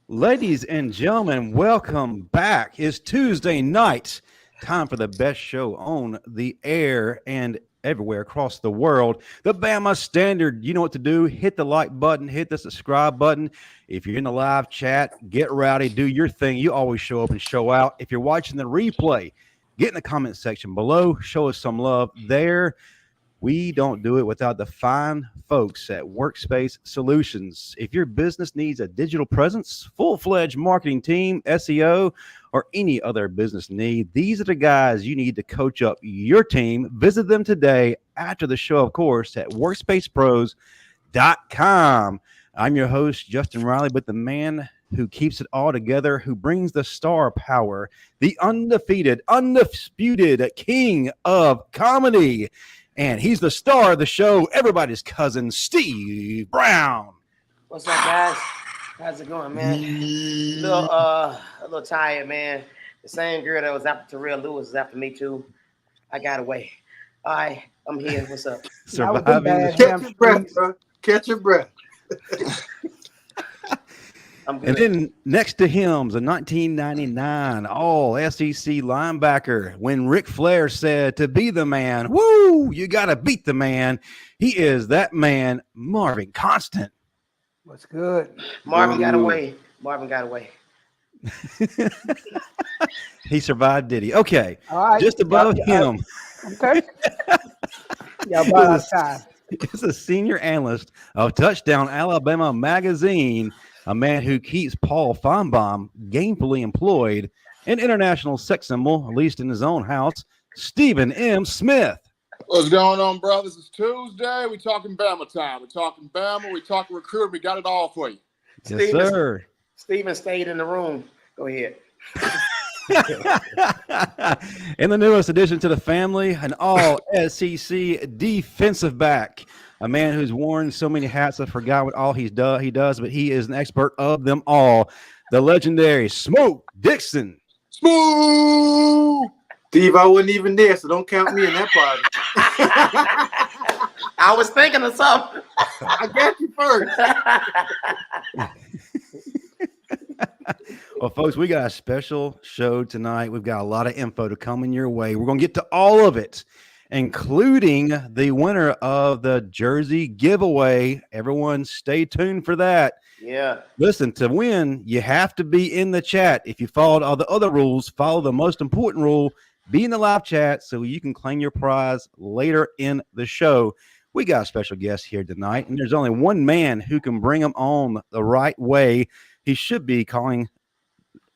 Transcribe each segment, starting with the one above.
Ladies and gentlemen, welcome back. It's Tuesday night. Time for the best show on the air and everywhere across the world. The Bama Standard. You know what to do. Hit the like button. Hit the subscribe button. If you're in the live chat, get rowdy. Do your thing. You always show up and show out. If you're watching the replay, get in the comment section below. Show us some love there. We don't do it without the fine folks at Workspace Solutions. If your business needs a digital presence, full-fledged marketing team, SEO, or any other business need, these are the guys you need to coach up your team. Visit them today after the show, of course, at workspacepros.com. I'm your host, Justin Riley, but the man who keeps it all together, who brings the star power, the undefeated, undisputed king of comedy. And he's the star of the show, everybody's cousin, Steve Brown. What's up, guys? How's it going, man? A little tired, man. The same girl that was after Terrell Lewis is after me, too. I got away. All right, I'm here. What's up? Surviving. Catch your breath, bro. Catch your breath. I'm good. And then next to him's a 1999 all-SEC linebacker. When Ric Flair said to be the man, woo, you got to beat the man. He is that man, Marvin Constant. What's good? Marvin got away. Marvin got away. He survived, did he? Okay, All right. just above him. Okay. Y'all about time. Is a senior analyst of Touchdown Alabama magazine, a man who keeps Paul Feinbaum gainfully employed, an international sex symbol, at least in his own house, Stephen M. Smith. What's going on, brothers? It's Tuesday. We're talking Bama time. We're talking Bama. We're talking recruiting. We got it all for you. Yes, sir. Stephen stayed in the room. Go ahead. In the newest addition to the family, an all-SEC defensive back, a man who's worn so many hats, I forgot what all he does, but he is an expert of them all. The legendary Smoke Dixon. Smooth. Steve, I wasn't even there, so don't count me in that party. I was thinking of something. I got you first. Well, folks, we got a special show tonight. We've got a lot of info to come in your way. We're going to get to all of it, including the winner of the jersey giveaway. Everyone stay tuned for that. Yeah. Listen, to win, you have to be in the chat. If you followed all the other rules, follow the most important rule, be in the live chat so you can claim your prize later in the show. We got a special guest here tonight, and there's only one man who can bring them on the right way. He should be calling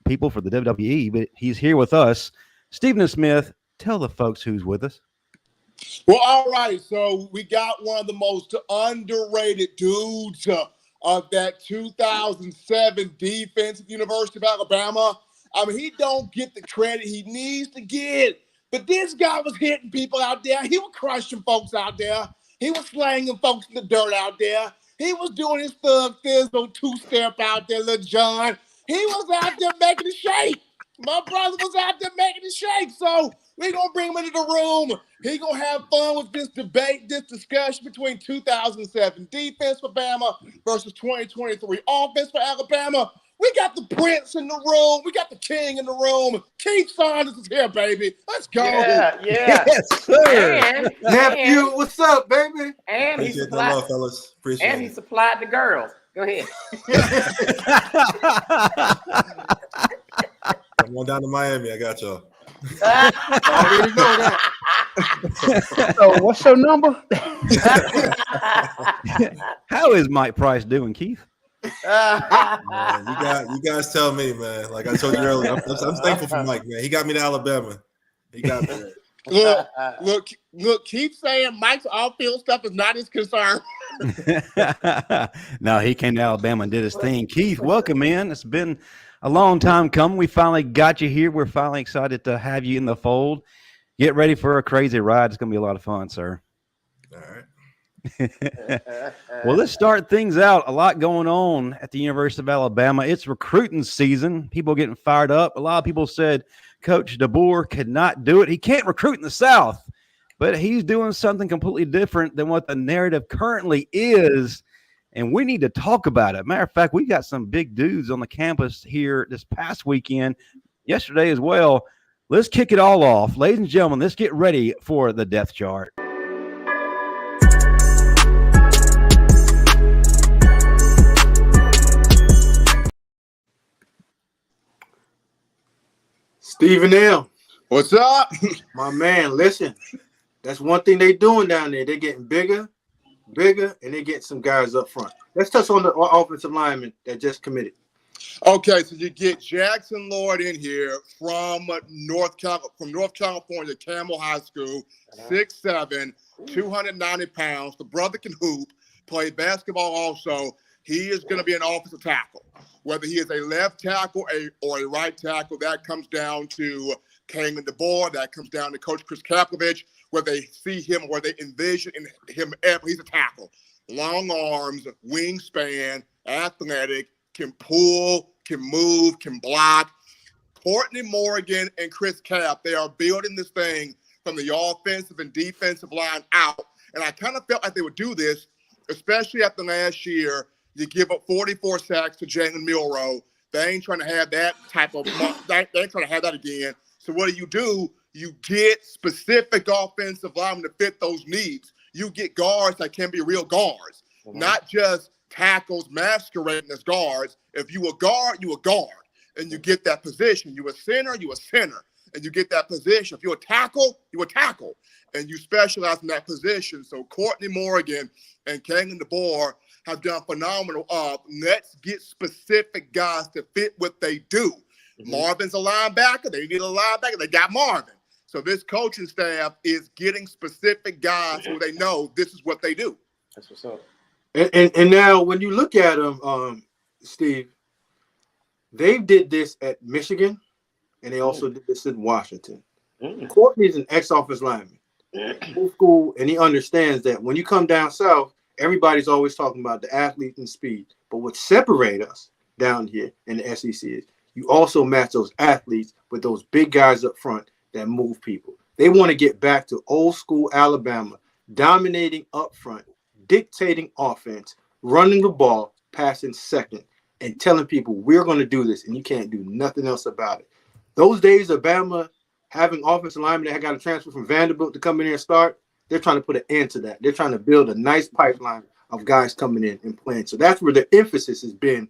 people for the WWE, but he's here with us. Stephen Smith, tell the folks who's with us. Well, all right. So we got one of the most underrated dudes of that 2007 defense at the University of Alabama. I mean, he don't get the credit he needs to get, but this guy was hitting people out there. He was crushing folks out there. He was slanging folks in the dirt out there. He was doing his thug fizzle two-step out there, Lil John. He was out there making it shake. My brother was out there making it shake. So we're going to bring him into the room. He's going to have fun with this debate, this discussion between 2007 defense for Bama versus 2023 offense for Alabama. We got the prince in the room. We got the king in the room. Keith Saunders is here, baby. Let's go. Yeah. Yes, sir. Nephew, what's up, baby? And he Appreciate the love, fellas. Appreciate and he it. supplied the girls. Go ahead. I'm going down to Miami. I got y'all. Already know that. So, what's your number? How is Mike Price doing, Keith? Man, you guys tell me, man. Like I told you earlier, I'm thankful for Mike, man. He got me to Alabama. He got me. Look, keep saying Mike's off-field stuff is not his concern. No, he came to Alabama and did his thing. Keith, welcome, man. It's been a long time coming. We finally got you here. We're finally excited to have you in the fold. Get ready for a crazy ride. It's going to be a lot of fun, sir. All right. Well, let's start things out. A lot going on at the University of Alabama. It's recruiting season. People getting fired up. A lot of people said Coach DeBoer could not do it. He can't recruit in the South, but he's doing something completely different than what the narrative currently is. and we need to talk about it. Matter of fact, we got some big dudes on the campus here this past weekend, yesterday as well. Let's kick it all off. Ladies and gentlemen, let's get ready for the depth chart. Stephen L. What's up? My man, listen. That's one thing they doing down there. They're getting bigger, and they get some guys up front. Let's touch on the offensive lineman that just committed. Okay, so you get Jackson Lord in here from North California, Camel High School, 6'7", 290 pounds. The brother can hoop, play basketball also. He is going to be an offensive tackle. Whether he is a left tackle or a right tackle, that comes down to Kalen DeBoer. That comes down to Coach Chris Kapovich, where they see him, where they envision in him. He's a tackle. Long arms, wingspan, athletic, can pull, can move, can block. Courtney Morgan and Chris Cap, they are building this thing from the offensive and defensive line out. And I kind of felt like they would do this, especially after last year. You give up 44 sacks to Jalen Milroe. They ain't trying to have that type of – they ain't trying to have that again. So what do? You get specific offensive linemen to fit those needs. You get guards that can be real guards, not just tackles masquerading as guards. If you a guard, you a guard, and you get that position. You a center, and you get that position. If you're a tackle, you a tackle, and you specialize in that position. So Courtney Morgan and Kalen DeBoer have done phenomenal. Let's get specific guys to fit what they do. Marvin's a linebacker. They need a linebacker. They got Marvin. So this coaching staff is getting specific guys who they know this is what they do. That's what's up. And now when you look at them, Steve, they did this at Michigan, and they also did this in Washington. Courtney's an ex-offensive lineman, old school, and he understands that when you come down south, everybody's always talking about the athlete and speed. But what separates us down here in the SEC is you also match those athletes with those big guys up front that move people. They want to get back to old school Alabama, dominating up front, dictating offense, running the ball, passing second, and telling people we're going to do this and you can't do nothing else about it. Those days of Bama having offensive linemen that got to transfer from Vanderbilt to come in here and start, they're trying to put an end to that. They're trying to build a nice pipeline of guys coming in and playing. So that's where the emphasis has been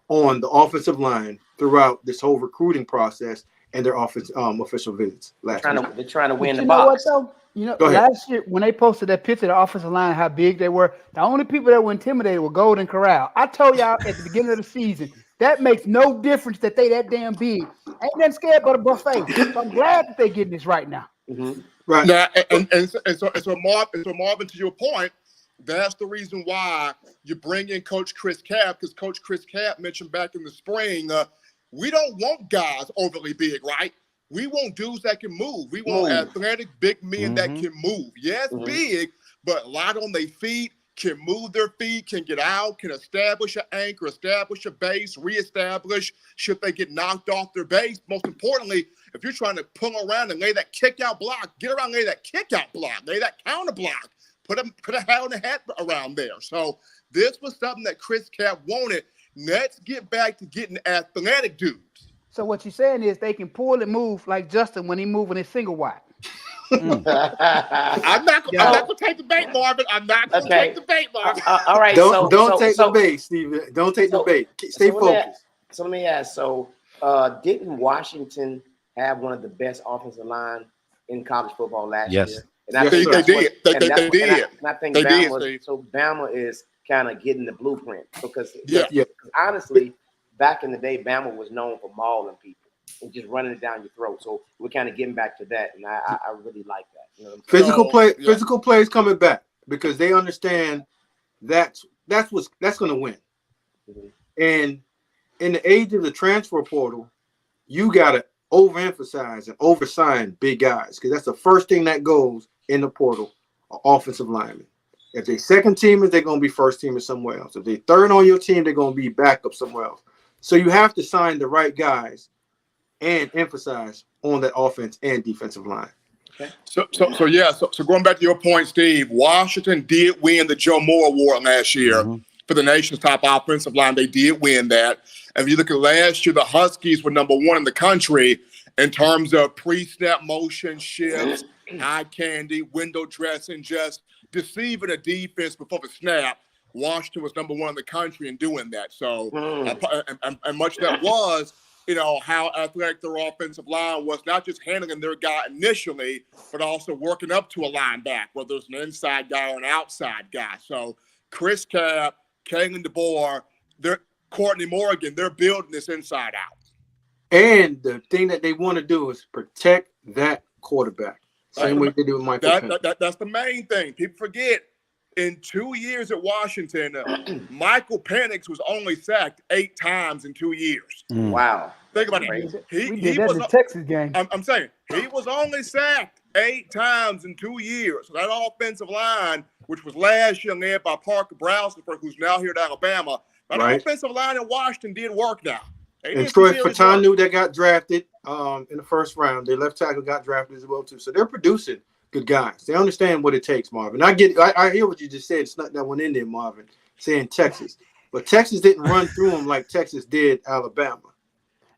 on the offensive line throughout this whole recruiting process and their official visits. They're trying to win the box. Last year when they posted that picture of the offensive line, how big they were, the only people that were intimidated were Golden Corral. I told y'all at the beginning of the season, that makes no difference that they that damn big. Ain't nothing scared but a buffet. So I'm glad that they're getting this right now. Right. Now, so Marvin, to your point, that's the reason why you bring in Coach Chris Cap, because Coach Chris Cap mentioned back in the spring, we don't want guys overly big, right? We want dudes that can move. We want athletic, big men that can move. Yes, big, but light on their feet, can move their feet, can get out, can establish an anchor, establish a base, reestablish should they get knocked off their base. Most importantly, if you're trying to pull around and lay that kick-out block, get around and lay that kick-out block, lay that counter block, put a hat on the hat around there. So this was something that Chris Cap wanted. Let's get back to getting athletic dudes. So what you're saying is they can pull and move like Justin when he moving his single wide. I'm not going to take the bait, Marvin. I'm not going to take the bait, Marvin. All right. Don't take the bait, Steve. Don't take the bait. Stay focused. So let me ask. Didn't Washington have one of the best offensive line in college football last year? And I think they did. They did. And I think Bama is kind of getting the blueprint because honestly, back in the day, Bama was known for mauling people and just running it down your throat. So we're kind of getting back to that, and I really like that. You know what I'm saying? Physical play is coming back because they understand that's going to win. And in the age of the transfer portal, you got to overemphasize and oversign big guys because that's the first thing that goes in the portal, offensive linemen. If they second teamers, they're going to be first teamers somewhere else. If they third on your team, they're going to be backup somewhere else. So you have to sign the right guys and emphasize on that offense and defensive line. Okay. So going back to your point, Steve, Washington did win the Joe Moore Award last year for the nation's top offensive line. They did win that. And if you look at last year, the Huskies were number 1 in the country in terms of pre-snap motion shifts, eye candy, window dressing, just deceiving a defense before the snap. Washington was number 1 in the country in doing that. So, and much of that was, how athletic their offensive line was, not just handling their guy initially, but also working up to a linebacker, whether it's an inside guy or an outside guy. So Chris Cap, Kalen DeBoer, Courtney Morgan, they're building this inside out. And the thing that they want to do is protect that quarterback. Same way they do with Michael. That's the main thing. People forget. In 2 years at Washington, Michael Penix was only sacked 8 times in 2 years. Wow. Think about it. He was in the Texas game. I'm saying he was only sacked 8 times in 2 years. So that offensive line, which was last year led by Parker Braussenberg, who's now here at Alabama, that offensive line in Washington did work now. And Troy Fatanu that got drafted in the first round. Their left tackle got drafted as well, too. So they're producing good guys. They understand what it takes, Marvin. I hear what you just said. Snuck that one in there, Marvin, saying Texas. But Texas didn't run through them like Texas did Alabama.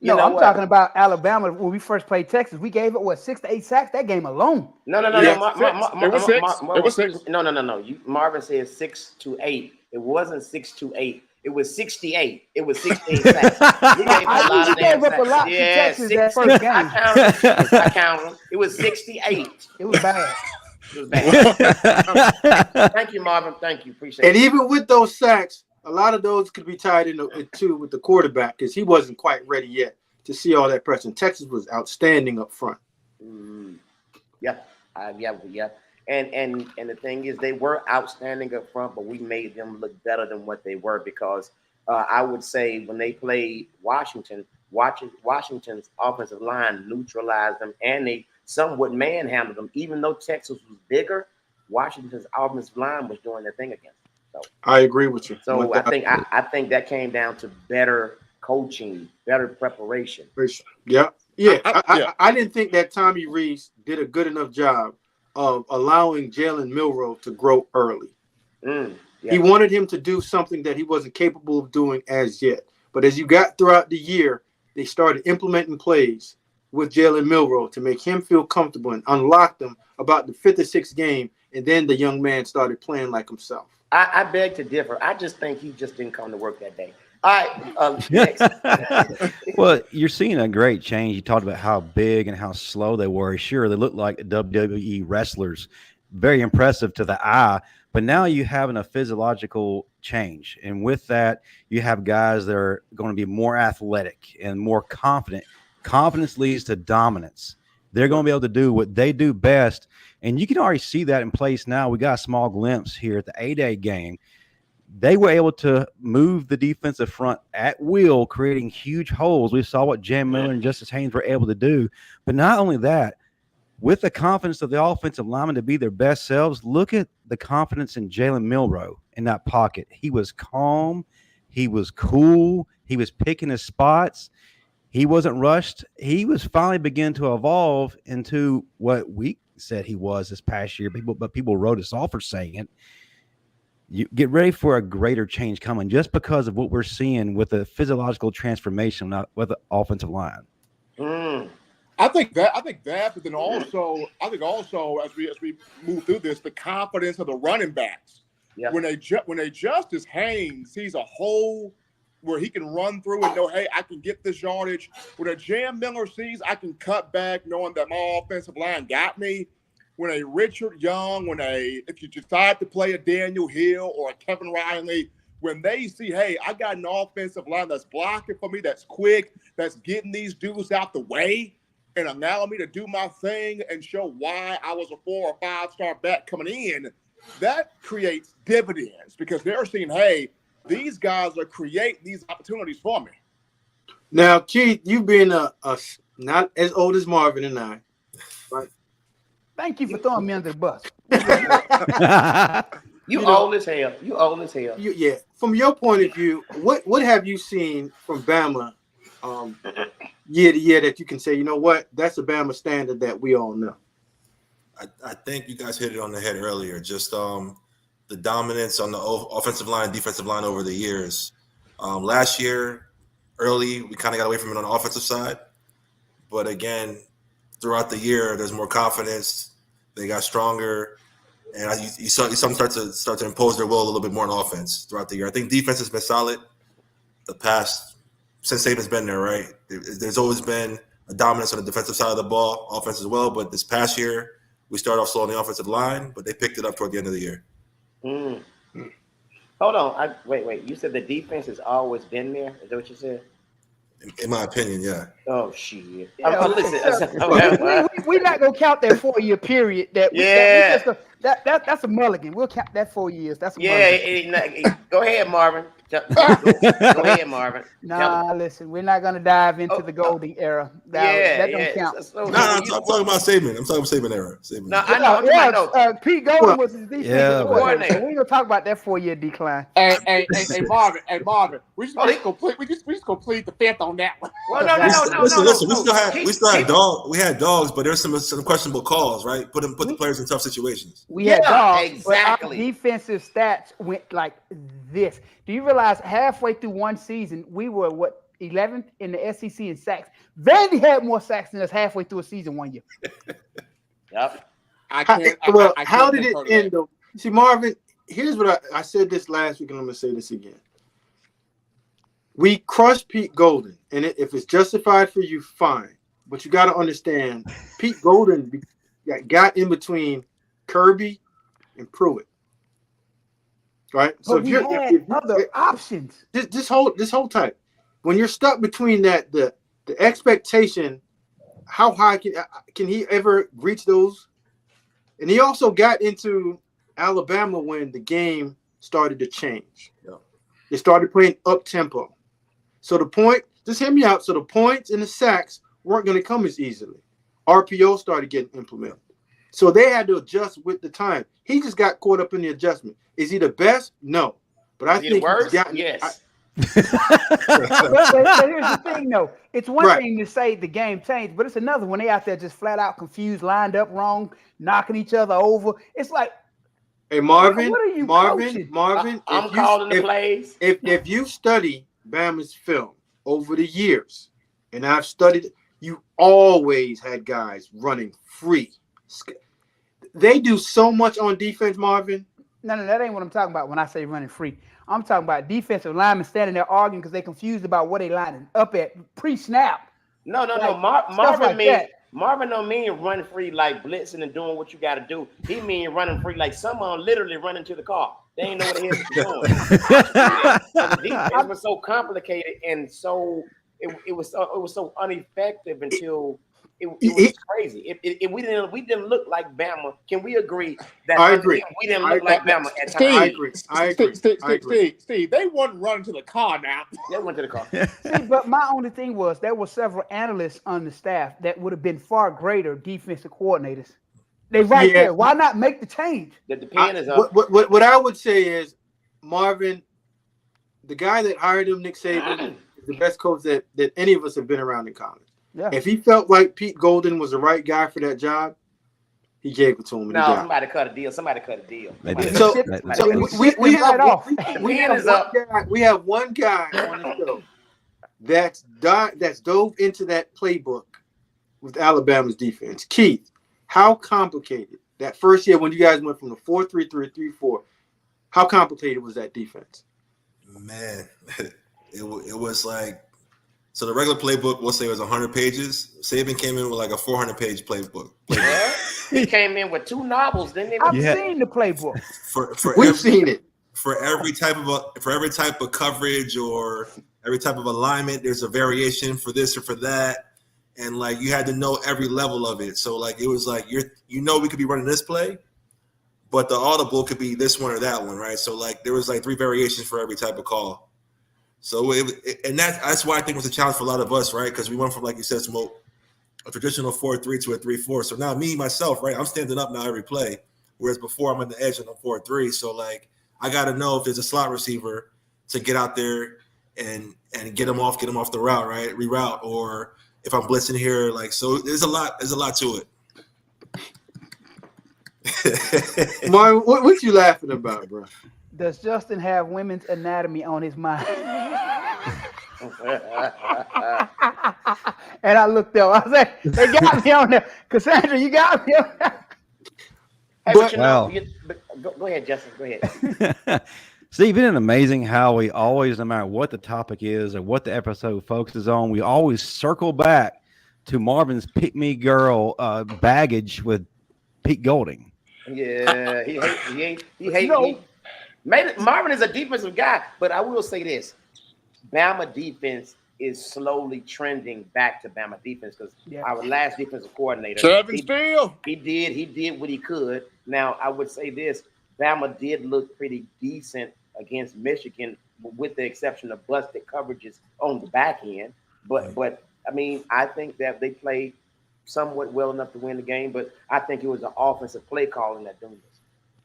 No, I'm talking about Alabama. When we first played Texas, we gave it 6 to 8 sacks that game alone. No. It was 6. No. Marvin said 6 to 8. It wasn't 6 to 8. It was 68. It was 68 sacks. We gave up a lot. Yeah, Texas that first game. I counted them. It was 68. It was bad. Thank you, Marvin. Thank you. Appreciate it. And even with those sacks, a lot of those could be tied into with the quarterback because he wasn't quite ready yet to see all that pressure. Texas was outstanding up front. Yeah. And the thing is, they were outstanding up front, but we made them look better than what they were because I would say when they played Washington's offensive line neutralized them, and they somewhat manhandled them. Even though Texas was bigger, Washington's offensive line was doing their thing against them. So I agree with you. So I think that came down to better coaching, better preparation. Yeah. I didn't think that Tommy Rees did a good enough job of allowing Jalen Milroe to grow early. He wanted him to do something that he wasn't capable of doing as yet. But as you got throughout the year, they started implementing plays with Jalen Milroe to make him feel comfortable and unlock them about the 5th or 6th game. And then the young man started playing like himself. I beg to differ. I just think he just didn't come to work that day. All right. Next. Well, you're seeing a great change. You talked about how big and how slow they were. Sure, they looked like WWE wrestlers. Very impressive to the eye. But now you're having a physiological change. And with that, you have guys that are going to be more athletic and more confident. Confidence leads to dominance. They're going to be able to do what they do best. And you can already see that in place now. We got a small glimpse here at the A-Day game. They were able to move the defensive front at will, creating huge holes. We saw what Jam Miller and Justice Haynes were able to do. But not only that, with the confidence of the offensive linemen to be their best selves, look at the confidence in Jalen Milroe in that pocket. He was calm. He was cool. He was picking his spots. He wasn't rushed. He was finally beginning to evolve into what we said he was this past year. People wrote us off for saying it. You get ready for a greater change coming just because of what we're seeing with the physiological transformation with the offensive line. I think that, but then also, as we move through this, the confidence of the running backs. Yep. When Justice Haynes sees a hole where he can run through and know, hey, I can get this yardage. When a Jam Miller sees I can cut back knowing that my offensive line got me. When a Richard Young, if you decide to play a Daniel Hill or a Kevin Riley, when they see, hey, I got an offensive line that's blocking for me, that's quick, that's getting these dudes out the way and allowing me to do my thing and show why I was a 4 or 5-star back coming in, that creates dividends because they're seeing, hey, these guys are creating these opportunities for me. Now, Keith, you being a not as old as Marvin and I, right? Thank you for throwing me under the bus. You old as hell. You old as hell. Yeah. From your point of view, what have you seen from Bama year to year that you can say, you know what, that's a Bama standard that we all know? I think you guys hit it on the head earlier. Just the the dominance on the offensive line, defensive line over the years. Last year, early, we kind of got away from it on the offensive side. But again, throughout the year, there's more confidence. They got stronger. And you saw them start to impose their will a little bit more on offense throughout the year. I think defense has been solid since Saban's been there, right? There's always been a dominance on the defensive side of the ball, offense as well. But this past year, we started off slow on the offensive line, but they picked it up toward the end of the year. Hold on. Wait. You said the defense has always been there? Is that what you said? In my opinion, yeah. Oh, shit. Listen, we're not going to count that 4-year period. That's a mulligan. We'll count that 4 years. That's a mulligan. Go ahead, Marvin. Go ahead, Marvin. Listen, we're not going to dive into the golden era. That don't count. I'm talking about Saban. I'm talking about Saban era. I know. Pete Golden was his defensive coordinator. So we're going to talk about that 4-year decline. Hey, Marvin. We just complete the fifth on that one. Well, no. Listen. We still had dogs. We had dogs, but there's some questionable calls, right? Put the players in tough situations. We had dogs, exactly. But our defensive stats went like this. Do you realize halfway through one season, we were 11th in the SEC in sacks? Vandy had more sacks than us halfway through a season 1 year. Yep. How did it end though? See, Marvin, here's what I said this last week, and I'm gonna say this again. We crushed Pete Golden, and if it's justified for you, fine. But you got to understand, Pete Golden got in between Kirby and Pruitt. Right, so if you had other options, this whole type, when you're stuck between that, the expectation, how high can he ever reach those? And he also got into Alabama when the game started to change. Yeah. They started playing up tempo, so just hear me out. So the points and the sacks weren't going to come as easily. RPO started getting implemented. So they had to adjust with the time. He just got caught up in the adjustment. Is he the best? No. But I think worse? Yes. but here's the thing, though. It's one thing to say the game changed, but it's another when they out there just flat out confused, lined up wrong, knocking each other over. It's like, hey, Marvin, what are you Marvin, I'm calling the plays. If you study Bama's film over the years, and I've studied, you always had guys running free. They do so much on defense, Marvin. No, that ain't what I'm talking about when I say running free. I'm talking about defensive linemen standing there arguing because they're confused about what they lining up at pre-snap. No. Marvin don't mean running free like blitzing and doing what you got to do. He mean running free like someone literally running to the car. They ain't know what the hell they're doing. The defense was so complicated and so it was so ineffective until. It was crazy. We didn't look like Bama. Can we agree that I agree. We didn't look like Bama at times? I agree. Steve, they wasn't running to the car now. They went to the car. See, but my only thing was there were several analysts on the staff that would have been far greater defensive coordinators. They there. Why not make the change? The pen is up. What I would say is, Marvin, the guy that hired him, Nick Saban, is the best coach that any of us have been around in college. Yeah. If he felt like Pete Golden was the right guy for that job, he gave it to him. No, somebody cut a deal. They did. So we have one guy on the show that's dove into that playbook with Alabama's defense. Keith, how complicated that first year when you guys went from the 4-3 to 3-4? How complicated was that defense? Man, it was like. So the regular playbook, we'll say, was 100 pages. Saban came in with like a 400-page playbook. He came in with 2 novels, didn't he? I've seen the playbook. We've seen it. For every type of coverage or every type of alignment, there's a variation for this or for that, and like you had to know every level of it. So like it was like we could be running this play, but the audible could be this one or that one, right? So like there was like 3 variations for every type of call. So that's why I think it was a challenge for a lot of us, right? Because we went from, like you said, a traditional 4-3 to a 3-4. So now me, myself, right, I'm standing up now every play, whereas before I'm on the edge on the 4-3. So, like, I got to know if there's a slot receiver to get out there and get him off the route, right, reroute, or if I'm blitzing here. Like, so there's a lot to it. Marvin, what you laughing about, bro? Does Justin have women's anatomy on his mind? And I looked up. I said, they got me on there. Cassandra, you got me on there. Hey, But- go ahead, Justin. Go ahead. Steve, isn't it amazing how we always, no matter what the topic is or what the episode focuses on, we always circle back to Marvin's pick me girl baggage with Pete Golding. Yeah, he made it. Marvin is a defensive guy, but I will say this: Bama defense is slowly trending back to Bama defense because our last defensive coordinator, Kevin Steele, he did what he could. Now I would say this: Bama did look pretty decent against Michigan, with the exception of busted coverages on the back end. But I mean, I think that they played somewhat well enough to win the game. But I think it was the offensive play calling that doing this.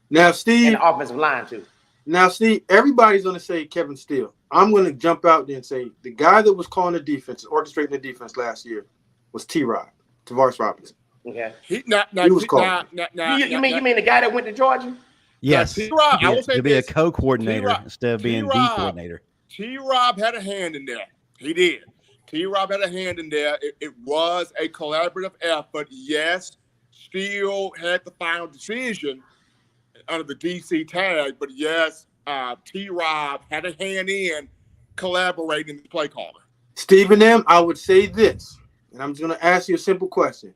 Now, Steve, And the offensive line too. Now, Steve, everybody's going to say Kevin Steele. I'm going to jump out there and say the guy that was calling the defense, orchestrating the defense last year was T-Rod, Tavares Robinson. Okay. He was called. You mean the guy that went to Georgia? Yes. T-Rob, I will say to be a this. co-coordinator T-Rob- instead of being the T-Rob- coordinator. T-Rob had a hand in there. He did. T-Rob had a hand in there. It was a collaborative effort. Yes, Steele had the final decision under the DC tag, but yes, T-Rob had a hand in collaborating the play caller. Stephen M., I would say this, and I'm just going to ask you a simple question.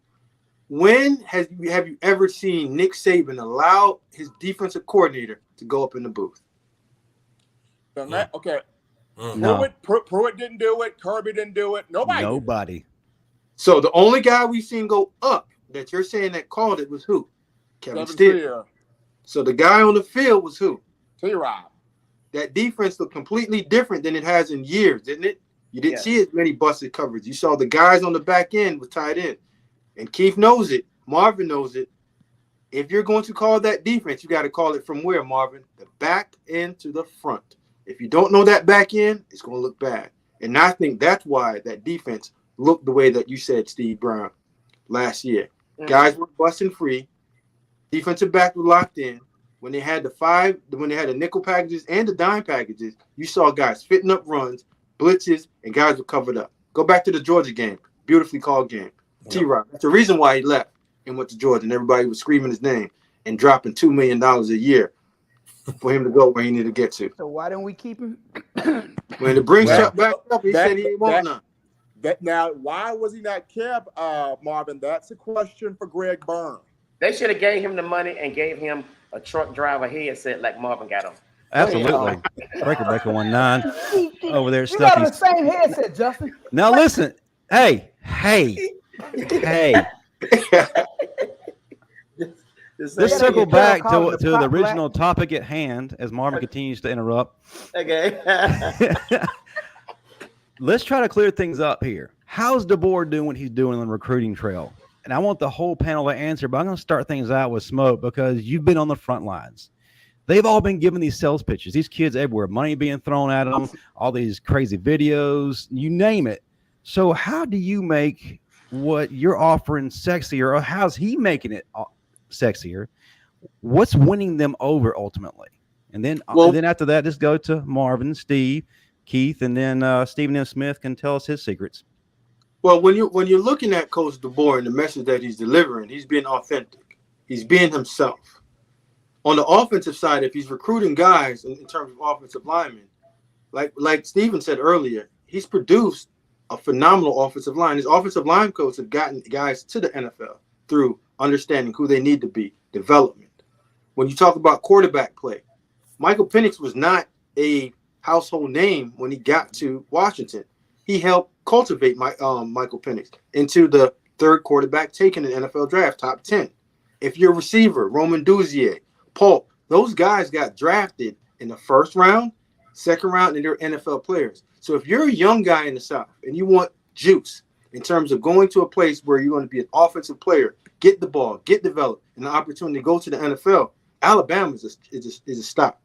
When have you ever seen Nick Saban allow his defensive coordinator to go up in the booth? Okay. No. Pruitt didn't do it. Kirby didn't do it. Nobody. So the only guy we've seen go up that you're saying that called it was who? Kevin Steele. So the guy on the field was who? T-Rob. That defense looked completely different than it has in years, didn't it? You didn't see as many busted coverage. You saw the guys on the back end were tied in. And Keith knows it. Marvin knows it. If you're going to call that defense, you got to call it from where, Marvin? The back end to the front. If you don't know that back end, it's going to look bad. And I think that's why that defense looked the way that you said, Steve Brown, last year. Mm-hmm. Guys were busting free. Defensive back were locked in. When they had the nickel packages and the dime packages, you saw guys fitting up runs, blitzes, and guys were covered up. Go back to the Georgia game. Beautifully called game. Yep. T-Rob. That's the reason why he left and went to Georgia, and everybody was screaming his name and dropping $2 million a year for him to go where he needed to get to. So why don't we keep him? When the bring shut back up, he said he didn't want none. Now, why was he not kept, Marvin? That's a question for Greg Byrne. They should have gave him the money and gave him a truck driver headset like Marvin got him. Absolutely. Breaker 19 over there. You got the same headset, Justin. Now listen. Hey. Let's circle back to the original topic at hand as Marvin continues to interrupt. Okay. Let's try to clear things up here. How's DeBoer doing what he's doing on the recruiting trail? And I want the whole panel to answer, but I'm going to start things out with Smoke because you've been on the front lines. They've all been given these sales pitches. These kids everywhere, money being thrown at them, all these crazy videos, you name it. So how do you make what you're offering sexier, or how's he making it sexier? What's winning them over ultimately? And then after that, just go to Marvin, Steve, Keith, and then Stephen M. Smith can tell us his secrets. Well, when you're looking at Coach DeBoer and the message that he's delivering, he's being authentic. He's being himself. On the offensive side, if he's recruiting guys in terms of offensive linemen, like Stephen said earlier, he's produced a phenomenal offensive line. His offensive line coach have gotten guys to the NFL through understanding who they need to be, development. When you talk about quarterback play, Michael Penix was not a household name when he got to Washington. He helped cultivate Michael Penix into the third quarterback taken in the NFL draft, top 10. If you're a receiver, Roman Duzier, Paul, those guys got drafted in the first round, second round, and they're NFL players. So if you're a young guy in the South and you want juice in terms of going to a place where you're going to be an offensive player, get the ball, get developed, and the opportunity to go to the NFL, Alabama is a stop.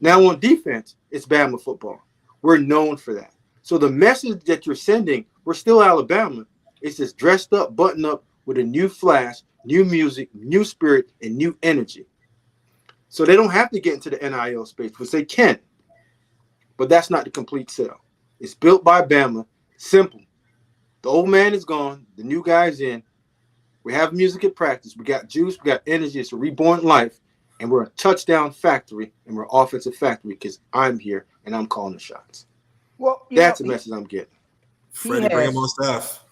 Now on defense, it's Bama football. We're known for that. So the message that you're sending, we're still Alabama. It's just dressed up, buttoned up with a new flash, new music, new spirit, and new energy. So they don't have to get into the NIL space, which they can. But that's not the complete sell. It's built by Bama. Simple. The old man is gone. The new guy's in. We have music at practice. We got juice. We got energy. It's a reborn life. And we're a touchdown factory. And we're an offensive factory because I'm here and I'm calling the shots. Well, that's the message I'm getting. Freddie, bring him on staff.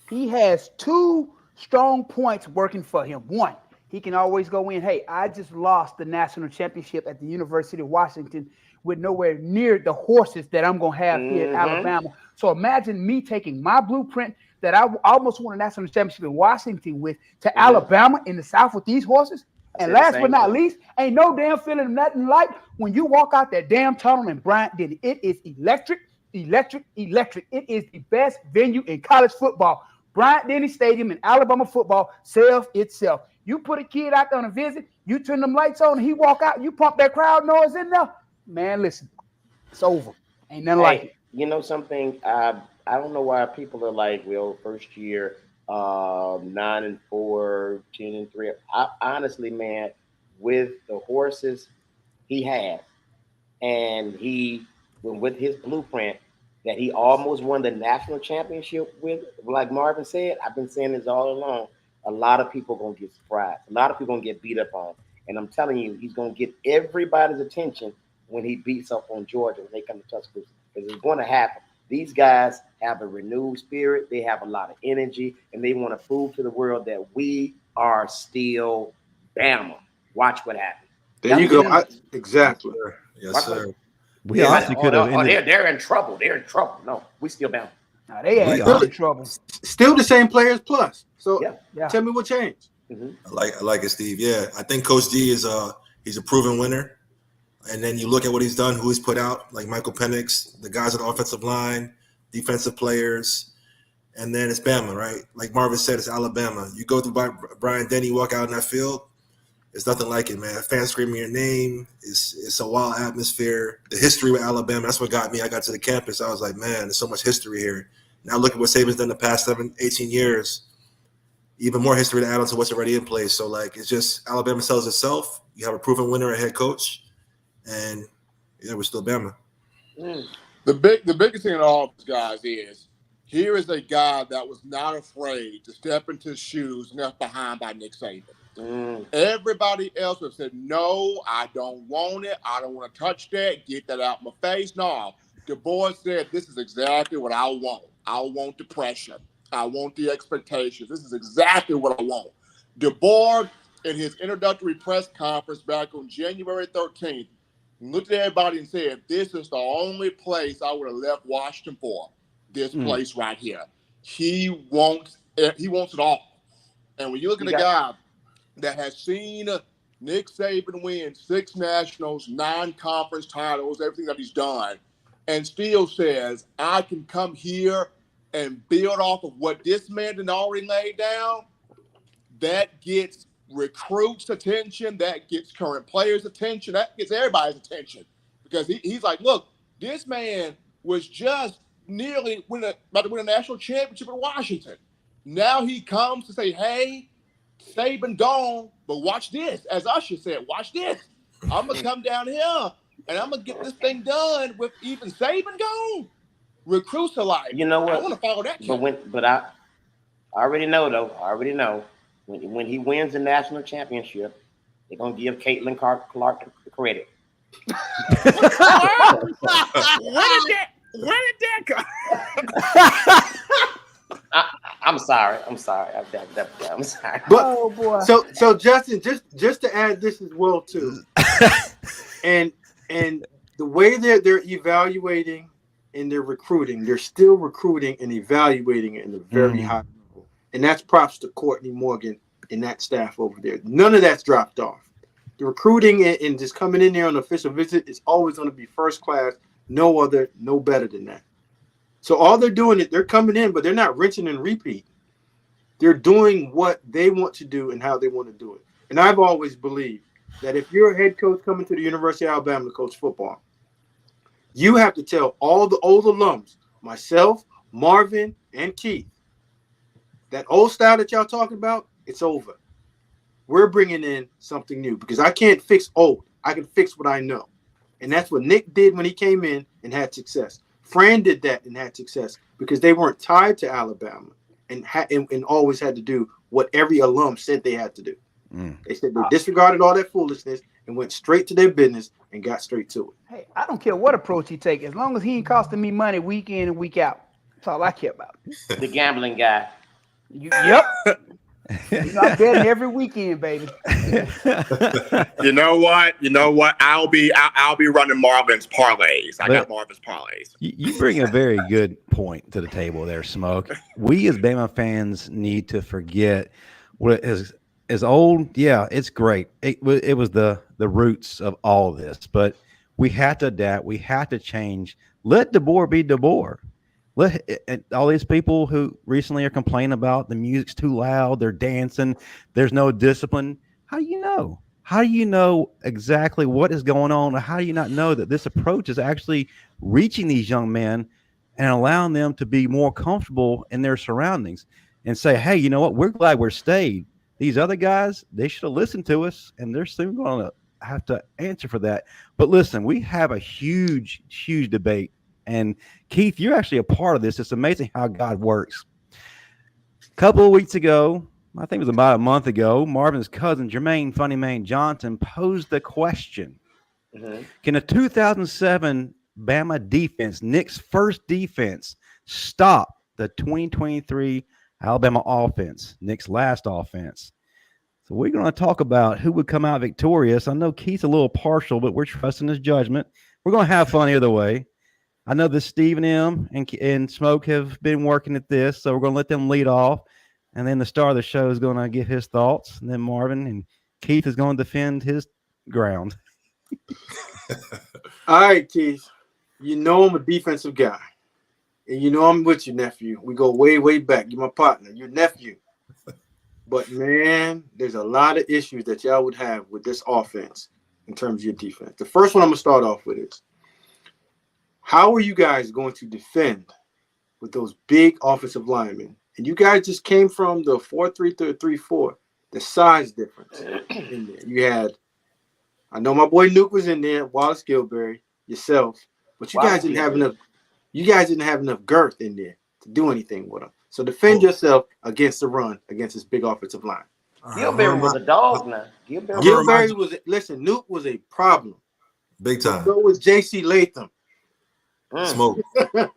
He has two strong points working for him. One, he can always go in, hey, I just lost the national championship at the University of Washington with nowhere near the horses that I'm going to have here in Alabama. So imagine me taking my blueprint that I almost won a national championship in Washington with to Alabama in the South with these horses. And last but not least, ain't no damn feeling nothing like when you walk out that damn tunnel in Bryant-Denny. It is electric, electric, electric. It is the best venue in college football. Bryant-Denny Stadium in Alabama football sells itself. You put a kid out there on a visit, you turn them lights on, and he walk out, you pump that crowd noise in there. Man, listen, it's over. Ain't nothing like it. You know something? I don't know why people are like, well, first year, 9-4, 10-3. Honestly, man, with the horses he had, and he with his blueprint that he almost won the national championship with, like Marvin said, I've been saying this all along. A lot of people are gonna get surprised. A lot of people are gonna get beat up on, and I'm telling you, he's gonna get everybody's attention when he beats up on Georgia when they come to Tuscaloosa, because it's going to happen. These guys have a renewed spirit. They have a lot of energy, and they want to prove to the world that we are still Bama. Watch what happens. There you go. Exactly. Yes, sir. We honestly could have. They're in trouble. They're in trouble. No, we still Bama. No, they ain't in trouble. Still the same players plus. So tell me what changed. I like it, Steve. Yeah, I think Coach D is he's a proven winner. And then you look at what he's done, who he's put out, like Michael Penix, the guys on the offensive line, defensive players, and then it's Bama, right? Like Marvin said, it's Alabama. You go through Bryant-Denny, walk out in that field, it's nothing like it, man. Fans screaming your name, it's a wild atmosphere. The history with Alabama, that's what got me. I got to the campus, I was like, man, there's so much history here. Now look at what Saban's done the past 18 years. Even more history to add on to what's already in place. So, like, it's just Alabama sells itself. You have a proven winner at head coach. And yeah, we're still Bama. The biggest thing in all of this, guys, is here is a guy that was not afraid to step into his shoes left behind by Nick Saban. Everybody else would have said, no, I don't want it. I don't want to touch that. Get that out my face. No, DeBoer said, this is exactly what I want. I want the pressure. I want the expectations. This is exactly what I want. DeBoer, in his introductory press conference back on January 13th, looked at everybody and said, this is the only place I would have left Washington for. This place right here. He wants it all. And when you look at a guy that has seen Nick Saban win 6 nationals, 9 conference titles, everything that he's done, and still says, I can come here and build off of what this man had already laid down, that gets recruits' attention, that gets current players' attention, that gets everybody's attention, because he's like, look, this man was just nearly about to win a national championship in Washington. Now he comes to say, hey, Saban gone, but watch this. As Usher said, watch this. I'm going to come down here, and I'm going to get this thing done with even Saban gone. Recruits are like, you know what? I want to follow that kid. But I already know, though. I already know. When he wins the national championship, they're going to give Akylin Clark the credit. Where did that come? I'm sorry. I'm sorry. I'm sorry. But, oh, boy. So Justin, just to add this as well, too. and the way they're evaluating and they're recruiting, they're still recruiting and evaluating it in a very high level. And that's props to Courtney Morgan and that staff over there. None of that's dropped off. The recruiting and just coming in there on an official visit is always going to be first class. No other, no better than that. So all they're doing is they're coming in, but they're not rinsing and repeating. They're doing what they want to do and how they want to do it. And I've always believed that if you're a head coach coming to the University of Alabama to coach football, you have to tell all the old alums, myself, Marvin, and Keith, that old style that y'all talking about, it's over. we're bringing in something new because I can't fix old. I can fix what I know. And that's what Nick did when he came in and had success. Fran did that and had success because they weren't tied to Alabama and always had to do what every alum said they had to do. They said they disregarded all that foolishness and went straight to their business and got straight to it. Hey, I don't care what approach he take, as long as he ain't costing me money week in and week out. That's all I care about. The gambling guy. Yep. I'm betting every weekend, baby. You know what? I'll be running Marvin's parlays. I got Marvin's parlays. You bring a very good point to the table there, Smoke. We as Bama fans need to forget what is old. Yeah, it's great. It was the roots of all this, but we had to adapt. We had to change. Let DeBoer be DeBoer. All these people who recently are complaining about the music's too loud, they're dancing, there's no discipline. How do you know? How do you know exactly what is going on? Or how do you not know that this approach is actually reaching these young men and allowing them to be more comfortable in their surroundings and say, hey, you know what? We're glad we're stayed. These other guys, they should have listened to us, and they're soon going to have to answer for that. But listen, we have a huge, huge debate. And Keith, you're actually a part of this. It's amazing how God works. A couple of weeks ago, I think it was about a month ago, Marvin's cousin, Jermaine Funny Man Johnson, posed the question. Can the 2007 Bama defense, Nick's first defense, stop the 2023 Alabama offense, Nick's last offense? So we're going to talk about who would come out victorious. I know Keith's a little partial, but we're trusting his judgment. We're going to have fun either way. I know that Steve and M and Smoke have been working at this, so we're going to let them lead off. And then the star of the show is going to give his thoughts. And then Marvin and Keith is going to defend his ground. All right, Keith. You know I'm a defensive guy. And you know I'm with you, nephew. We go way, way back. You're my partner. Your nephew. But, man, there's a lot of issues that y'all would have with this offense in terms of your defense. The first one I'm going to start off with is, how are you guys going to defend with those big offensive linemen? And you guys just came from the 4-3 to 3-4. The size difference in there. You had, I know my boy Nuke was in there, Wallace Gilberry, yourself, but you guys didn't have enough. You guys didn't have enough girth in there to do anything with them. So defend yourself against the run against this big offensive line. Gilberry was a dog now. Gilberry was. Listen, Nuke was a problem. Big time. So was J.C. Latham. Smoke. I'm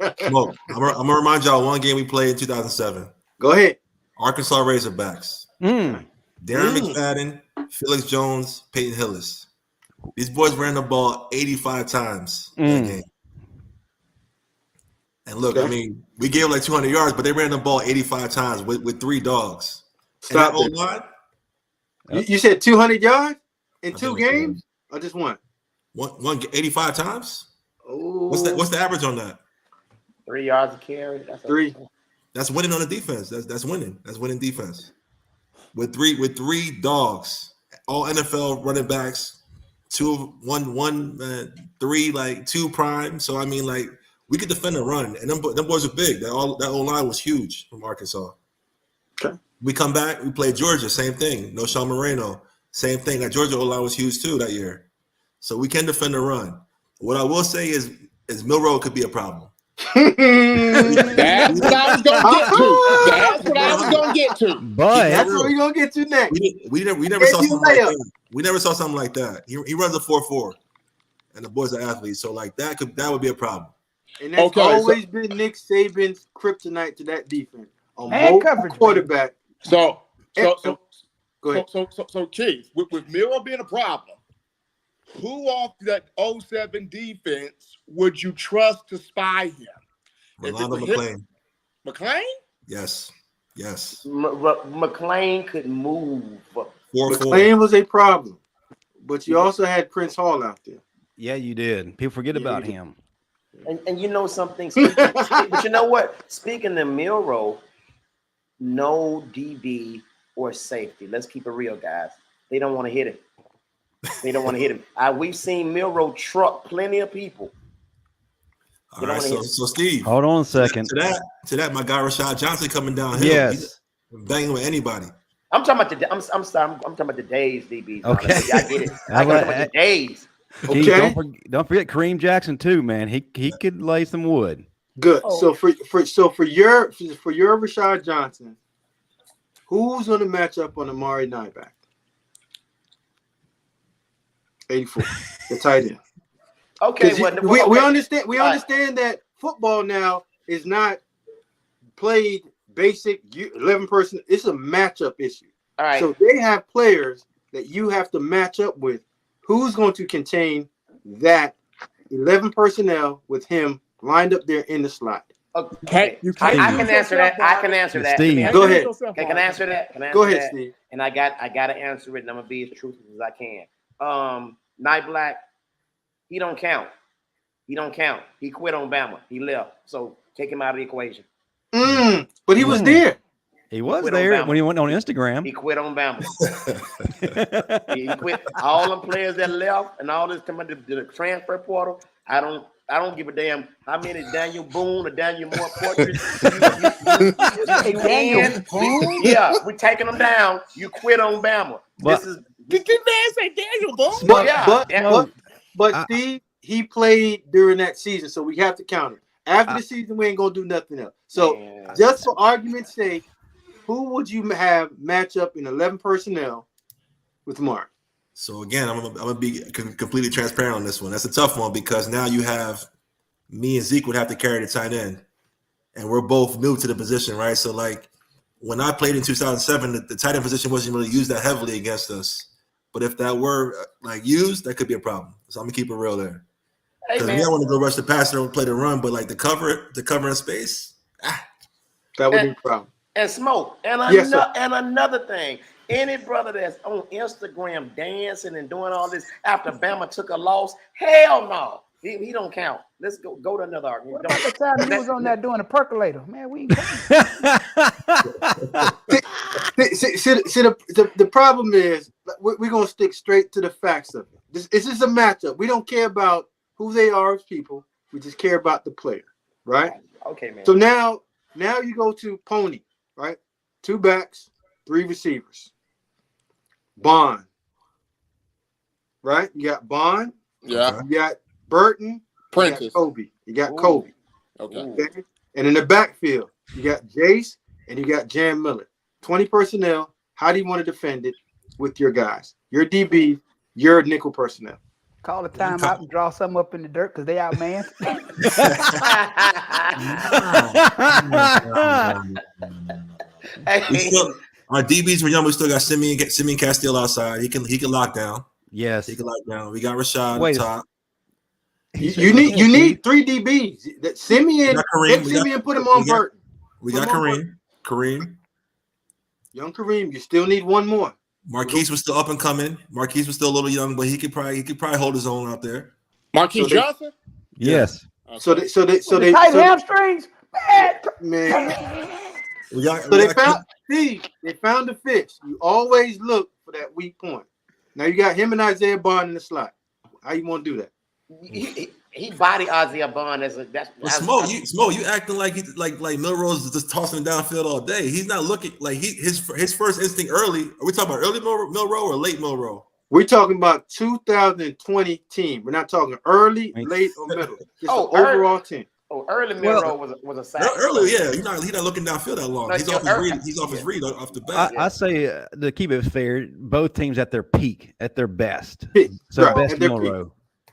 gonna remind y'all one game we played in 2007. Go ahead. Arkansas Razorbacks. Darren McFadden, Felix Jones, Peyton Hillis. These boys ran the ball 85 times that game. And look, I mean, we gave like 200 yards, but they ran the ball 85 times with 3 dogs. Stop and that line. You said 200 yards in 2 games, or just one? One 85 times. Oh, What's the average on that? 3 yards a carry. That's 3. That's winning on the defense. That's winning. That's winning defense. With three dogs, all NFL running backs, 3 like 2 prime. So I mean, like, we could defend the run, and them boys are big. That O-line was huge from Arkansas. Okay. We come back, we play Georgia, same thing. No Sean Moreno, same thing. That Georgia O-line was huge too that year. So we can defend the run. What I will say is Milroe could be a problem. That's what I was gonna get to. But that's what we're gonna get to next. We never saw something like that. We never saw something like that. He runs a 4.4, and the boys are athletes. So like that would be a problem. And that's always been Nick Saban's kryptonite to that defense. A coverage quarterback. So go ahead. So Keith, with Milroe being a problem, who off that 07 defense would you trust to spy him? Rolando McClain. McClain? Yes. McClain could move. 4-4. McClain was a problem, but you also had Prince Hall out there. Yeah, you did. People forget about him. And you know something, but you know what? Speaking of Milroe, no DB or safety. Let's keep it real, guys. They don't want to hit him. We've seen Milroe truck plenty of people. All right, so Steve, hold on a second. To that, my guy Rashad Johnson coming down here. Yes, he's banging with anybody. I'm talking about the. I'm sorry. I'm talking about the days, DB. Okay. I get it. I'm talking about the days. Gee, Okay. don't forget Kareem Jackson too, man. He could lay some wood. Good. Oh. So for your Rashad Johnson, who's going to match up on Amari Nyback? 84, the tight end. Okay. We understand. We understand that football now is not played basic 11 person. It's a matchup issue. All right. So they have players that you have to match up with. Who's going to contain that 11 personnel with him lined up there in the slot? Okay. I can answer that. I can answer that. Steve. Go ahead. Can I answer that? Go ahead, Steve. And I got to answer it, and I'm gonna be as truthful as I can. Night Black, he don't count. He don't count. He quit on Bama. He left. So take him out of the equation. But he was there. He was Quit on there Bama. when he went on Instagram. He quit on Bama. He quit. All the players that left and all this coming to the transfer portal. I don't give a damn how many Daniel Boone or Daniel Moore portraits. Yeah, we're taking them down. You quit on Bama. But- Did you man say Daniel Boone? But Steve, he played during that season, so we have to count him. After the season, we ain't gonna do nothing else. So just for argument's sake, who would you have match up in 11 personnel with Mark? So again, I'm gonna be completely transparent on this one. That's a tough one because now you have me and Zeke would have to carry the tight end, and we're both new to the position, right? So like when I played in 2007, the tight end position wasn't really used that heavily against us. But if that were like used, that could be a problem. So I'm gonna keep it real there. Because we don't want to go rush the passer and play the run, but like the cover in space, that would be a problem. And Smoke. And another thing. Any brother that's on Instagram dancing and doing all this after Bama took a loss, hell no. He don't count. Let's go to another argument. What about the time he was on there doing a percolator? Man, we ain't See, the problem is we're going to stick straight to the facts of it. This is a matchup. We don't care about who they are as people. We just care about the player, right? Okay, man. So now you go to Pony, right? 2 backs, 3 receivers. Bond, right? You got Bond. Yeah. You got Burton. Prentice. You got Kobe. You got Kobe. Okay. And in the backfield, you got Jace and you got Jan Miller. 20 personnel. How do you want to defend it with your guys? Your DB, your nickel personnel. call the timeout and draw something up in the dirt because they outmanned. Our DBs were young. We still got Simeon Castile outside. He can lock down. Yes, he can lock down. We got Rashad Wait, on top. You need 3 DBs. That Simeon put him on Burton. We got Kareem. Young Kareem. You still need one more. Marquise was still up and coming. Marquise was still a little young, but he could probably hold his own out there. Marquise Johnson. Yes. Okay. So they tight hamstrings. Man. They found the fish. You always look for that weak point. Now you got him and Isaiah Bond in the slot. How you want to do that? He body Isaiah Bond as a Smoke. You acting like he like Milrose is just tossing him downfield all day. He's not looking like his first instinct early. Are we talking about early Milroe or late Milroe? We're talking about 2020 team. We're not talking early, late, or middle. Just overall team. Oh, early Milroe was a sack. Early, yeah. He's not looking downfield that long. He's off his read off the bat. I say to keep it fair, both teams at their peak, at their best. So Right. best At their Milroe.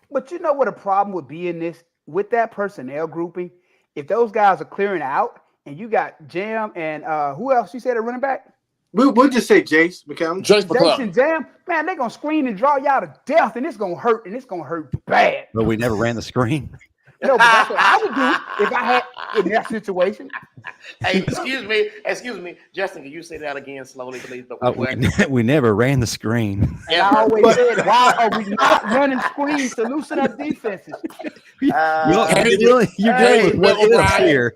But you know what a problem would be in this with that personnel grouping? If those guys are clearing out and you got Jam and who else you said a running back? We'll just say Jace McCown. Jason Jam, man, they're gonna screen and draw y'all to death, and it's gonna hurt, and it's gonna hurt bad. But we never ran the screen. No, but that's what I would do if I had in that situation. Hey, excuse me, Justin. Can you say that again slowly, please? We never ran the screen. And I always said, why are we not running screens to loosen up defenses?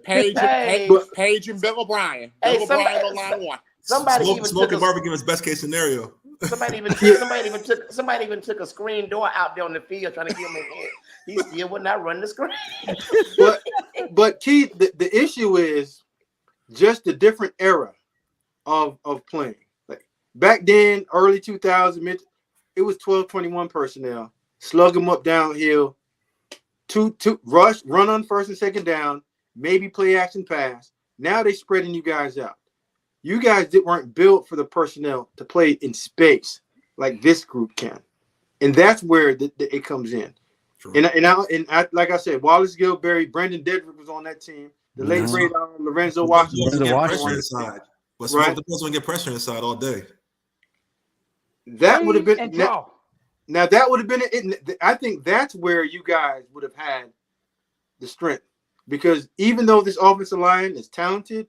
Paige and Bill O'Brien. Bill O'Brien on line 1. Smoking barbecue is best case scenario. Somebody even took a screen door out there on the field trying to give him a hit. He still would not run the screen. but Keith, the issue is just the different era of playing. Like back then, early 2000, it was 12-21 personnel. Slug them up downhill. Two rush, run on first and second down, maybe play action pass. Now they spreading you guys out. You guys weren't built for the personnel to play in space like this group can, and that's where it comes in. True. And I, like I said, Wallace Gilberry, Brendan Dedrick was on that team. The late great Lorenzo Washington. What's right? The person get pressure inside all day. That would have been now. That would have been it. I think that's where you guys would have had the strength, because even though this offensive line is talented,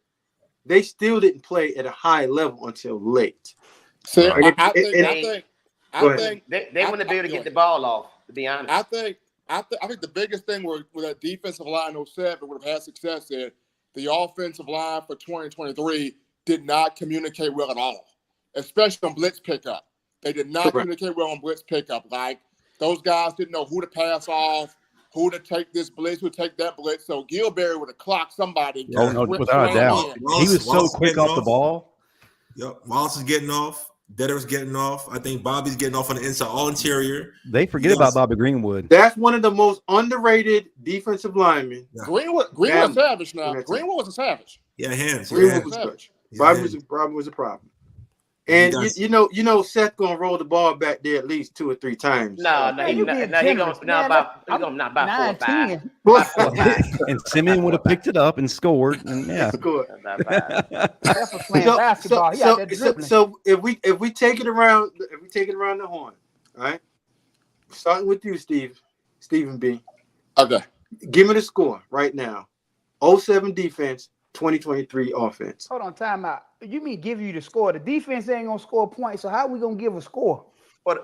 they still didn't play at a high level until late. So I think they wouldn't be able to get the ball off. To be honest, I think the biggest thing with that defensive line 07 would have had success in, the offensive line for 2023 did not communicate well at all, especially on blitz pickup. They did not communicate well on blitz pickup. Like, those guys didn't know who to pass off, who to take this blitz, who to take that blitz. So Gilberry would have clocked somebody. Oh, no, without a doubt. He was so quick off the ball. Yep, Wallace is getting off. Dedder's getting off. I think Bobby's getting off on the inside, all interior. They forget about Bobby Greenwood. That's one of the most underrated defensive linemen. Yeah. Greenwood was savage now. Greenwood was a savage. Yeah, hands. Greenwood was savage. Bobby was a problem. And you know, Seth gonna roll the ball back there at least 2 or 3 times. He's gonna about 4 or 5. And Simeon would have picked it up and scored. And scored. So if we take it around, the horn, all right. Starting with you, Stephen B. Okay. Give me the score right now. 07 defense, 2023 offense. Hold on, time out. You mean give you the score? The defense ain't gonna score points, so how we gonna give a score? For the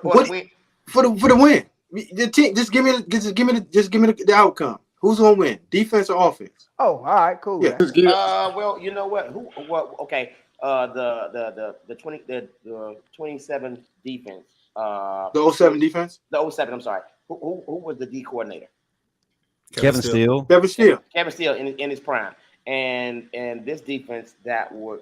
win. The team, just give me the outcome. Who's gonna win? Defense or offense? Oh, all right, cool. Yeah. Well, you know what? Okay. The 27 defense. The 07 defense. The 07. I'm sorry. Who was the D coordinator? Kevin Steele. Kevin Steele in his prime. And this defense that would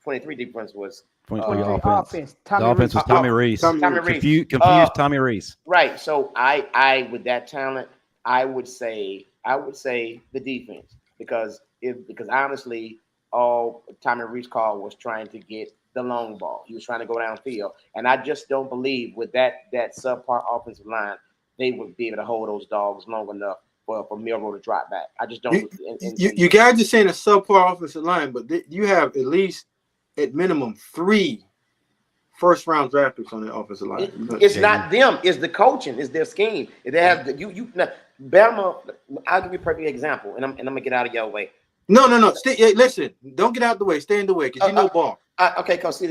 23 defense was 23 offense. The offense was Tommy Reese. Confused Tommy Reese. Right. So I with that talent, I would say the defense, because honestly, all Tommy Reese called was trying to get the long ball. He was trying to go downfield, and I just don't believe with that subpar offensive line they would be able to hold those dogs long enough for Milroe to drop back. I just don't. You guys are saying a subpar offensive line, but you have at least, at minimum, 3 first-round draft picks on the offensive line. It's not them. It's the coaching. It's their scheme. They have Bama. I'll give you a perfect example, and I'm gonna get out of your way. No. Listen, don't get out of the way. Stay in the way, because you know ball. Okay, because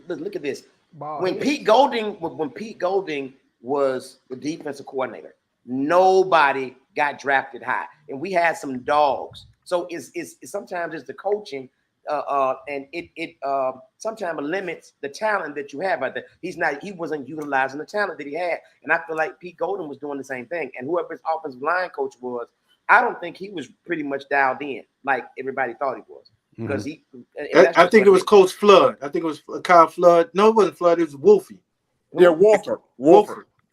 look at this. When Pete Golding was the defensive coordinator, nobody got drafted high, and we had some dogs. So it's sometimes it's the coaching, and it sometimes limits the talent that you have. But he wasn't utilizing the talent that he had, and I feel like Pete Golding was doing the same thing. And whoever his offensive line coach was, I don't think he was pretty much dialed in like everybody thought he was. Because I think it was Coach Flood. I think it was Kyle Flood. No, it wasn't Flood. It was Wolfie. Yeah, Wolfer.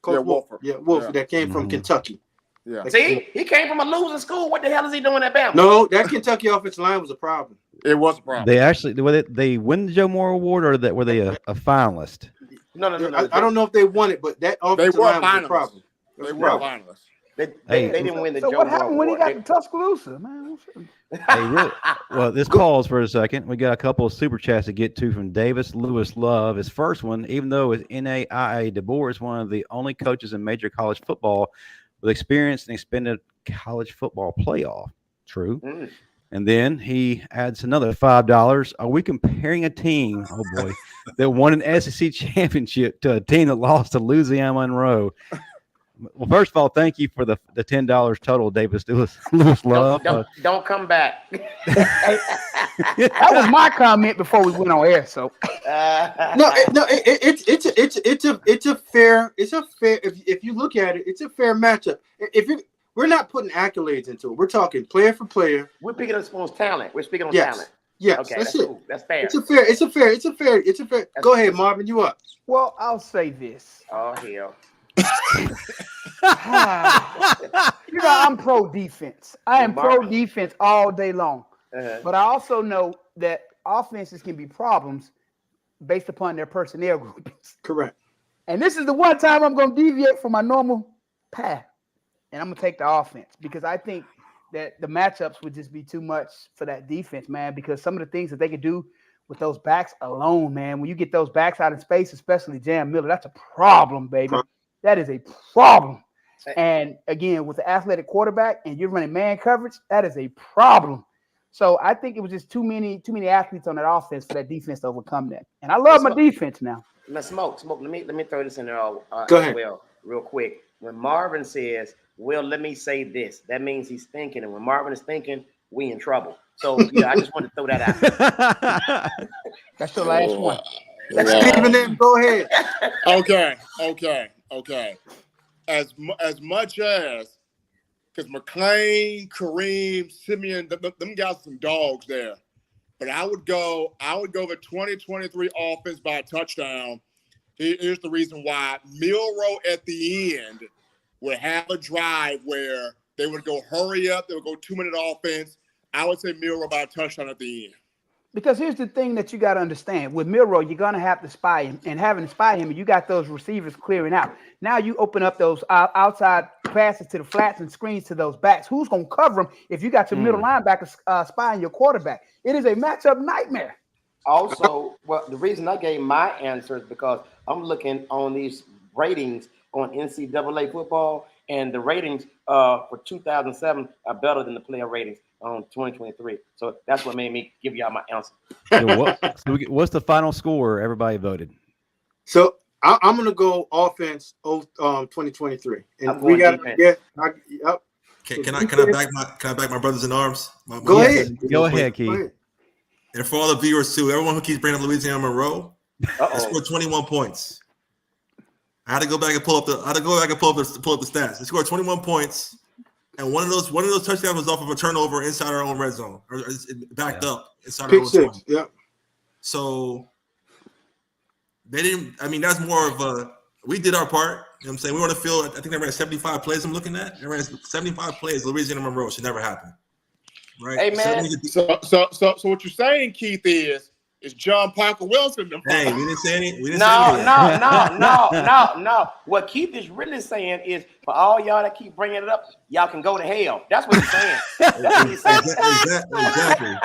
Coach Wolfer. Yeah, Wolfie that came from Kentucky. Yeah. See, he came from a losing school. What the hell is he doing at Bama? No, that Kentucky offensive line was a problem. It was a problem. They actually they win the Joe Moore Award, or were they a finalist? No. I don't know if they won it, but that offensive line was a problem. They were finalists. They didn't win the Joe Moore what happened when he Award. got to Tuscaloosa, man? Well, this pause for a second. We got a couple of super chats to get to from Davis Lewis Love. His first one, even though it's NAIA, DeBoer is one of the only coaches in major college football with experience in expanded college football playoff. True. And then he adds another $5. Are we comparing a team, oh boy, that won an SEC championship to a team that lost to Louisiana Monroe? Well, first of all, thank you for the $10 total, Davis Lewis Love. Don't come back. That was my comment before we went on air. So it's a fair. If you look at it, it's a fair matchup. We're not putting accolades into it. We're talking player for player. We're picking on talent. We're speaking on talent. Yes, Okay, that's that's it. cool. That's fair. It's a fair. Go ahead, Marvin. You up? Well, I'll say this. Oh hell. I'm pro defense. I am pro defense all day long. Uh-huh. But I also know that offenses can be problems based upon their personnel groupings. Correct. And this is the one time I'm going to deviate from my normal path. And I'm going to take the offense because I think that the matchups would just be too much for that defense, man, because some of the things that they could do with those backs alone, man, when you get those backs out in space, especially Jam Miller, that's a problem, baby. That is a problem. And again, with the athletic quarterback and you're running man coverage, that is a problem. So I think it was just too many athletes on that offense for that defense to overcome that. And I love my defense now. Now, smoke. Let me throw this in there. Go ahead. Well, real quick. When Marvin says, "Well, let me say this," that means he's thinking, and when Marvin is thinking, we in trouble. So I just want to throw that out. That's the last one. Steven, then go ahead. Okay. As much as because McClain, Kareem, Simeon, them guys are some dogs there. But I would go with 2023 offense by a touchdown. Here's the reason why. Milroe at the end would have a drive where they would go hurry up. They would go 2-minute offense. I would say Milroe by a touchdown at the end. Because here's the thing that you got to understand. With Milroe, you're going to have to spy him. And having to spy him, you got those receivers clearing out. Now you open up those outside passes to the flats and screens to those backs. Who's going to cover them if you got your middle linebackers spying your quarterback? It is a matchup nightmare. Also, well, the reason I gave my answer is because I'm looking on these ratings on NCAA football, and the ratings for 2007 are better than the player ratings on 2023. So that's what made me give y'all my answer. What's the final score? Everybody voted. So I'm going to go offense 2023. And we got to get yep. Can I back my brothers in arms? Go ahead. Go ahead, Keith. And for all the viewers too, everyone who keeps bringing up Louisiana Monroe, I scored 21 points. I had to go back and pull up the stats. They scored 21 points, and one of those touchdowns was off of a turnover inside our own red zone, or backed up inside our own zone. Yeah. So they didn't. I mean, that's more of a. We did our part. You know what I'm saying? We were on the field. I think they ran 75 plays. I'm looking at. They ran 75 plays. Louisiana Monroe should never happen. Right? Hey man. So what you're saying, Keith, is John Parker Wilson? Hey, we didn't say any. No. What Keith is really saying is, for all y'all that keep bringing it up, y'all can go to hell. That's what he's saying. That's what he's saying. Exactly.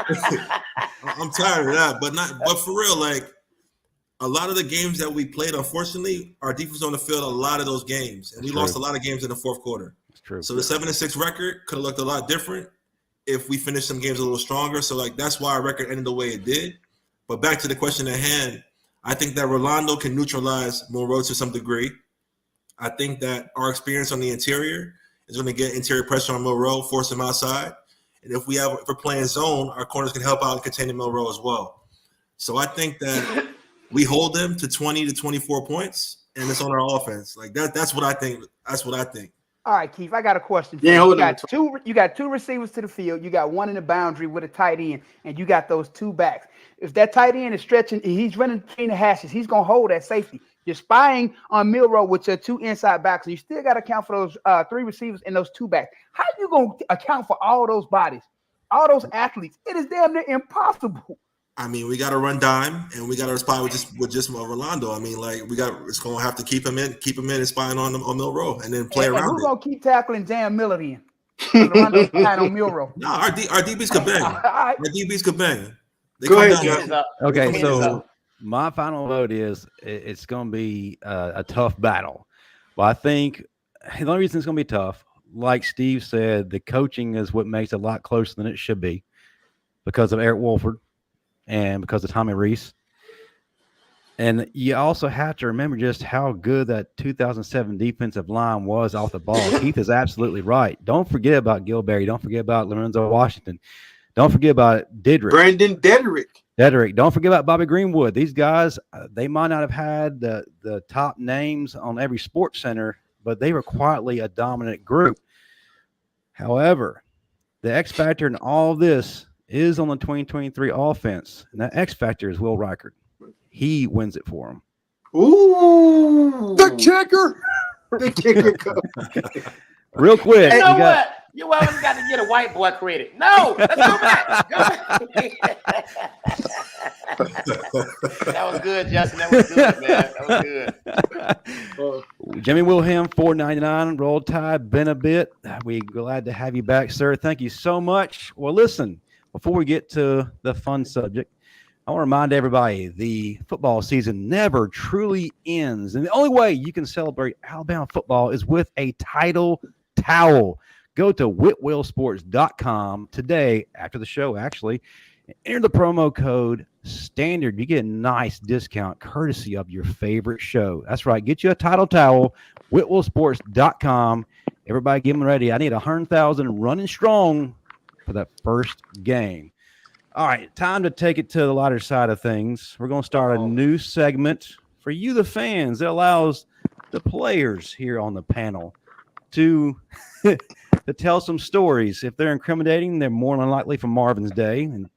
I'm tired of that, but for real, like a lot of the games that we played, unfortunately, our defense was on the field a lot of those games, and we lost a lot of games in the fourth quarter. That's true. So the 7-6 record could have looked a lot different if we finished some games a little stronger. So like that's why our record ended the way it did. But back to the question at hand, I think that Rolando can neutralize Monroe to some degree. I think that our experience on the interior is going to get interior pressure on Monroe, force him outside. And if we're playing zone, our corners can help out in containing Monroe as well. So I think that we hold them to 20 to 24 points, and it's on our offense. Like that's what I think. That's what I think. All right, Keith, I got a question. Yeah, you got two receivers to the field. You got one in the boundary with a tight end, and you got those two backs. If that tight end is stretching, he's running between the hashes, he's going to hold that safety. You're spying on Milroe with your two inside backs, and you still got to account for those three receivers and those two backs. How are you going to account for all those bodies, all those athletes? It is damn near impossible. I mean, we got to run dime, and we got to spy with just Rolando. I mean, like it's going to have to keep him in and spying on Milroe, and then play around. Who's going to keep tackling Jam Miller then? Rolando's spying on Milroe. No, our DBs could bang. Our DBs could bang. Go ahead, Jeff. Okay, so my final vote is it's going to be a tough battle. But I think the only reason it's going to be tough, like Steve said, the coaching is what makes it a lot closer than it should be because of Eric Wolford and because of Tommy Reese. And you also have to remember just how good that 2007 defensive line was off the ball. Keith is absolutely right. Don't forget about Gilberry. Don't forget about Lorenzo Washington. Don't forget about Brandon Dedrick. Don't forget about Bobby Greenwood. These guys, they might not have had the top names on every sports center, but they were quietly a dominant group. However, the X factor in all of this is on the 2023 offense, and that X factor is Will Reichert. He wins it for him. Ooh, The kicker. the kicker coach. Real quick, You know you got what? You always got to get a white boy credit. No, let's go back. That was good, Justin. That was good, man. That was good. Jimmy Wilhelm, $4.99. Roll Tide, been a bit. We're glad to have you back, sir. Thank you so much. Well, listen, before we get to the fun subject, I want to remind everybody the football season never truly ends. And the only way you can celebrate Alabama football is with a title towel. Go to whitwellsports.com today after the show, actually. Enter the promo code STANDARD. You get a nice discount courtesy of your favorite show. That's right. Get you a title towel, whitwellsports.com. Everybody get them ready. I need 100,000 running strong for that first game. All right, time to take it to the lighter side of things. We're going to start a new segment for you, the fans, that allows the players here on the panel to to tell some stories. If they're incriminating, they're more than likely from Marvin's day. And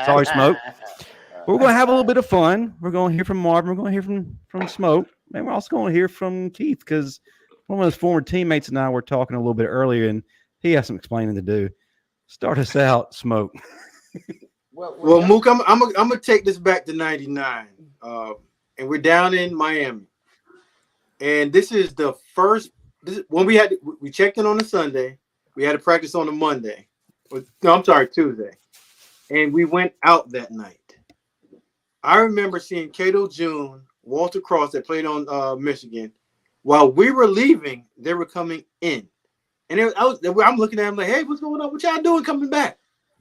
sorry, Smoke. But we're going to have a little bit of fun. We're going to hear from Marvin. We're going to hear from Smoke. And we're also going to hear from Keith because one of his former teammates and I were talking a little bit earlier, and he has some explaining to do. Start us out, Smoke. Well, Mook, I'm gonna take this back to '99, and we're down in Miami, and this is the first. When we checked in on a Sunday, we had a practice on a Monday. No, I'm sorry, Tuesday, and we went out that night. I remember seeing Cato June, Walter Cross that played on Michigan. While we were leaving, they were coming in, and I'm looking at them like, "Hey, what's going on? What y'all doing coming back?"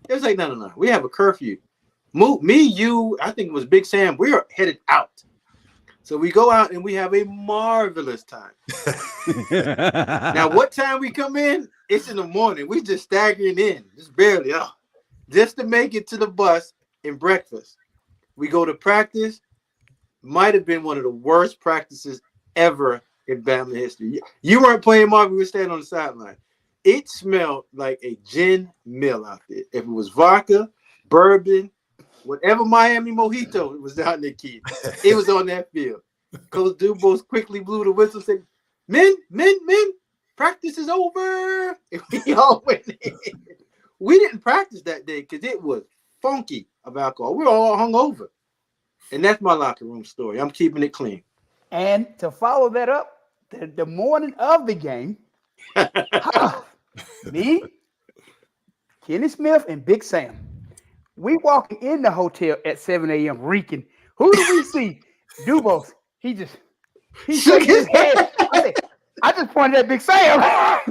It was like, no. We have a curfew. Me, you, I think it was Big Sam. We are headed out. So we go out and we have a marvelous time. Now, what time we come in? It's in the morning. We just staggering in, just barely, just to make it to the bus and breakfast. We go to practice. Might have been one of the worst practices ever in Bama history. You weren't playing, Marvin. We were standing on the sideline. It smelled like a gin mill out there. If it was vodka, bourbon, whatever Miami mojito was down there, Keith, it was on that field. Coach Dubose quickly blew the whistle, said, men, practice is over. And we all went in. We didn't practice that day because it was funky of alcohol. We were all hungover. And that's my locker room story. I'm keeping it clean. And to follow that up, the morning of the game, me, Kenny Smith, and Big Sam. We walking in the hotel at 7 a.m. reeking. Who do we see? Dubose. He shook his head. I just pointed at Big Sam. I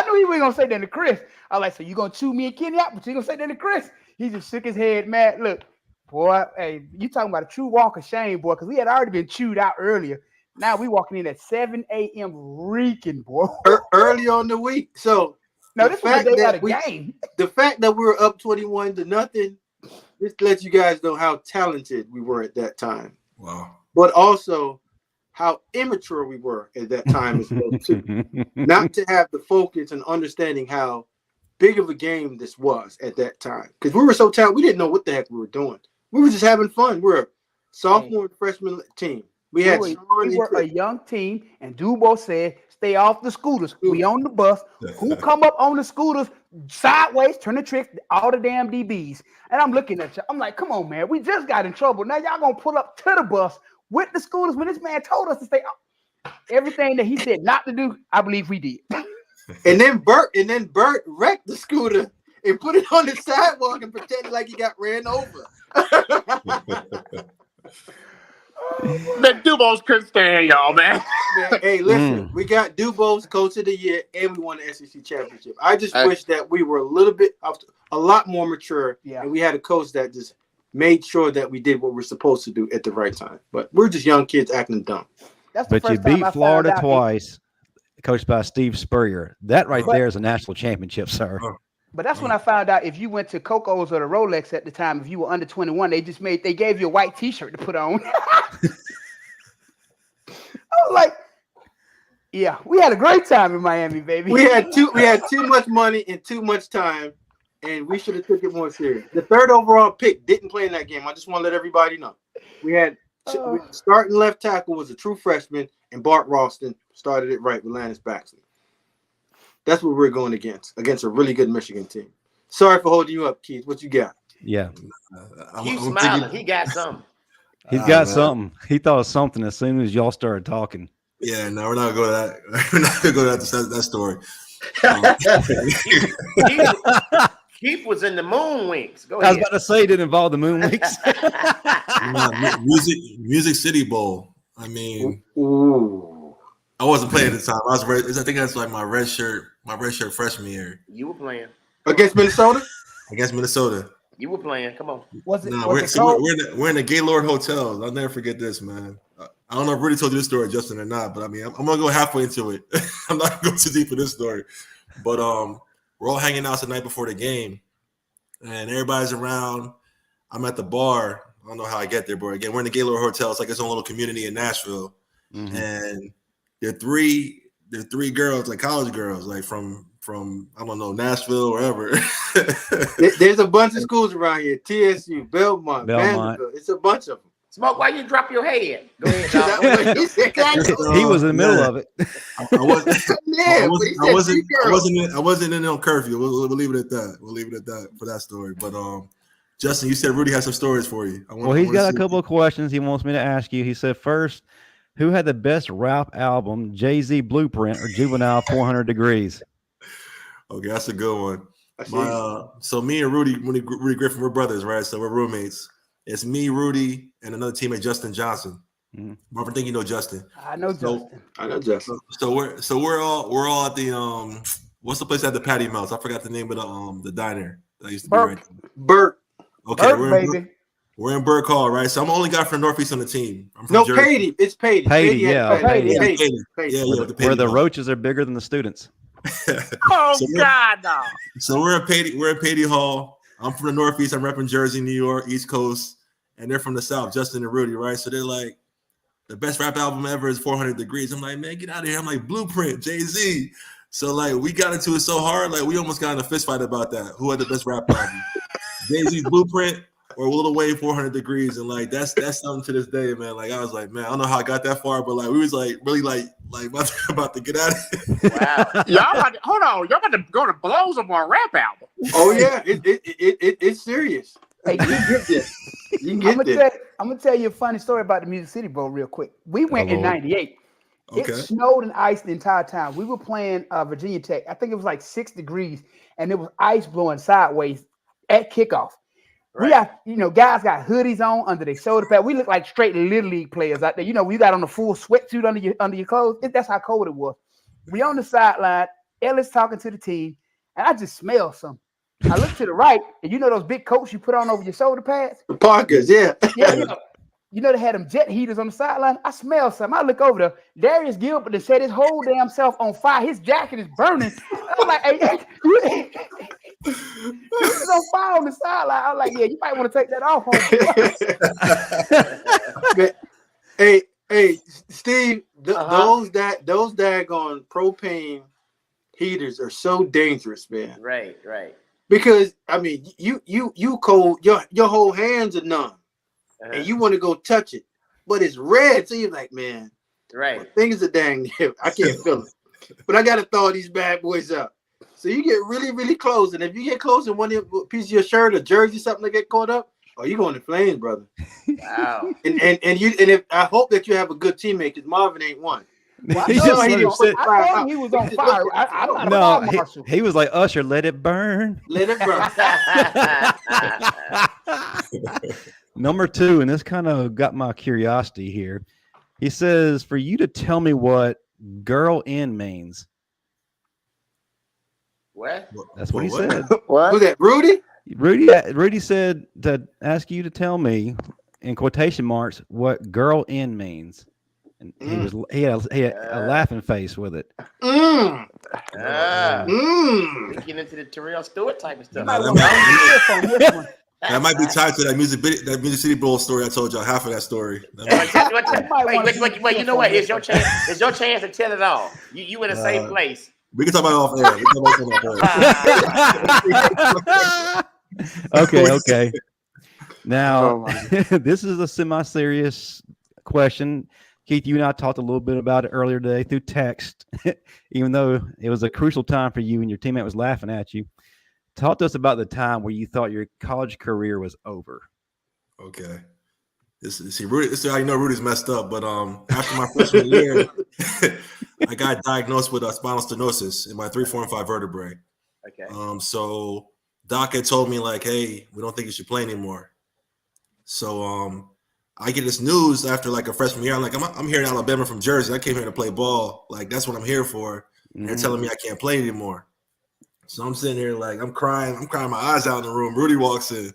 knew he wasn't gonna say that to Chris. I like, so you gonna chew me and Kenny out, but you gonna say that to Chris? He just shook his head, man. Look, boy, hey, you talking about a true walk of shame, boy, because we had already been chewed out earlier. Now we walking in at 7 a.m. reeking, boy. Early on the week. So no, this was the day of the game. The fact that we were up 21-0, this lets you guys know how talented we were at that time. Wow. But also how immature we were at that time as well, too. Not to have the focus and understanding how big of a game this was at that time. Because we were so talented, we didn't know what the heck we were doing. We were just having fun. We're a sophomore and freshman team. We were a young team, and Dubose said, stay off the scooters. We on the bus. Who come up on the scooters sideways, turn the trick, all the damn DBs. And I'm looking at you. I'm like, come on, man. We just got in trouble. Now y'all going to pull up to the bus with the scooters when this man told us to stay off. Everything that he said not to do, I believe we did. And then Bert wrecked the scooter and put it on the sidewalk and pretended like he got ran over. Man, Dubose couldn't stand y'all, man. Hey, listen, we got Dubose Coach of the Year, and we won the SEC championship. I just wish that we were a lot more mature, and we had a coach that just made sure that we did what we're supposed to do at the right time. But we're just young kids acting dumb. But you beat Florida twice, coached by Steve Spurrier. That there is a national championship, sir. But that's when I found out if you went to Coco's or the Rolex at the time, if you were under 21, they gave you a white t-shirt to put on. I was like, Yeah, we had a great time in Miami, baby. We had too much money and too much time, and we should have took it more serious. The 3rd overall pick didn't play in that game. I just want to let everybody know. We had starting left tackle was a true freshman, and Bart Ralston started it right with Lannis Baxley. That's what we're going against a really good Michigan team. Sorry for holding you up, Keith. What you got? Yeah. Keep smiling. He got something. He's got something. He thought of something as soon as y'all started talking. Yeah, no, we're not gonna go to that. We're not gonna go to that story. Keith was in the moon wings. Go I was ahead. about to say it didn't involve the moon wings. Music City Bowl. I mean, Ooh. I wasn't playing at the time. I think that's like my red shirt freshman year. You were playing Against Minnesota? Against Minnesota. You were playing. Come on. Was it? No, was it cold? we're in the Gaylord Hotel. I'll never forget this, man. I don't know if Rudy told you this story, Justin, or not, but I mean, I'm gonna go halfway into it. I'm not gonna go too deep in this story. But we're all hanging out the night before the game, and everybody's around. I'm at the bar. I don't know how I get there, but again, we're in the Gaylord Hotel. It's like its own little community in Nashville, and there are three girls, like college girls, like from I don't know, Nashville, wherever. There's a bunch of schools around here. TSU, Belmont. Vanderbilt. It's a bunch of them. Smoke, why you drop your head? Go ahead, dog. He was in the middle of it. I wasn't in on curfew. We'll leave it at that. We'll leave it at that for that story. But Justin, you said Rudy has some stories for you. He's got a couple of questions he wants me to ask you. He said, first, who had the best rap album, Jay-Z Blueprint or Juvenile 400 Degrees? Okay, that's a good one. So me and Rudy Griffin, we're brothers, right? So we're roommates. It's me, Rudy, and another teammate, Justin Johnson. Marvin, I think you know Justin. I know Justin. I know Justin. So we're all at the what's the place at the Patty Melts? I forgot the name of the diner that used to be right there. Burt. Okay, Burt, we're in Burke Hall, right? So I'm the only guy from the Northeast on the team. I'm from Jersey. Patey. It's Patey. Patey, yeah. Patey. Where the roaches are bigger than the students. God, no. So we're at Patey Hall. I'm from the Northeast. I'm repping Jersey, New York, East Coast, and they're from the South, Justin and Rudy, right? So they're like, the best rap album ever is 400 Degrees. I'm like, man, get out of here. I'm like, Blueprint, Jay-Z. So like, we got into it so hard, like we almost got in a fist fight about that. Who had the best rap album? Jay-Z's Blueprint or Lil Wayne 400 Degrees? And like, that's something to this day, man. Like I was like, man, I don't know how I got that far, but like we was like really like about to get out of it. Wow. Hold on. Y'all about to go to blows on my rap album. Oh yeah, it's serious. Hey, You get this. You get this. I'm gonna tell you a funny story about the Music City Bowl real quick. We went in '98. Okay. It snowed and iced the entire time. We were playing Virginia Tech. I think it was like 6 degrees, and there was ice blowing sideways at kickoff. Right. We got, guys got hoodies on under their shoulder pad. We look like straight Little League players out there. You got on the full sweatsuit under your clothes. That's how cold it was. We on the sideline. Ellis talking to the team, and I just smell something. I look to the right, and those big coats you put on over your shoulder pads? The Parkers, yeah. Yeah, they had them jet heaters on the sideline. I smell something. I look over there. Darius Gilbert has set his whole damn self on fire. His jacket is burning. I'm like, hey, he was on fire on the sideline. I was like, yeah, you might want to take that off. Hey, Steve, those daggone propane heaters are so dangerous, man. Right. Because I mean, you cold, your whole hands are numb, and you want to go touch it, but it's red, so you're like, man, right. My fingers are dang near. I can't feel it, but I gotta thaw these bad boys up. So you get really, really close, and if you get close and one piece of your shirt or jersey, something to get caught up, you going to flames, brother. Wow. And if I hope that you have a good teammate, because Marvin ain't one. Well, I thought he was on fire. He was like, Usher, let it burn. Let it burn. Number 2, and this kind of got my curiosity here. He says, for you to tell me what girl in means. What? That's what he said. What? Was that Rudy? Rudy said to ask you to tell me, in quotation marks, what girl in means. And he had a laughing face with it. Getting into the Terrell Stewart type of stuff. That might be tied to that Music City Bowl story I told y'all. Half of that story. Wait, you know what? It's your chance. It's your chance to tell it all. You in a safe place. We can talk about it off air. We can talk about it off air. Okay. Now, this is a semi-serious question. Keith, you and I talked a little bit about it earlier today through text, even though it was a crucial time for you and your teammate was laughing at you. Talk to us about the time where you thought your college career was over. Okay. This is how you know Rudy's messed up. But after my freshman year, I got diagnosed with spinal stenosis in my 3, 4, and 5 vertebrae. Okay. So Doc had told me like, hey, we don't think you should play anymore. So I get this news after like a freshman year. I'm like, I'm here in Alabama from Jersey. I came here to play ball. Like that's what I'm here for. And they're telling me I can't play anymore. So I'm sitting here like I'm crying my eyes out in the room. Rudy walks in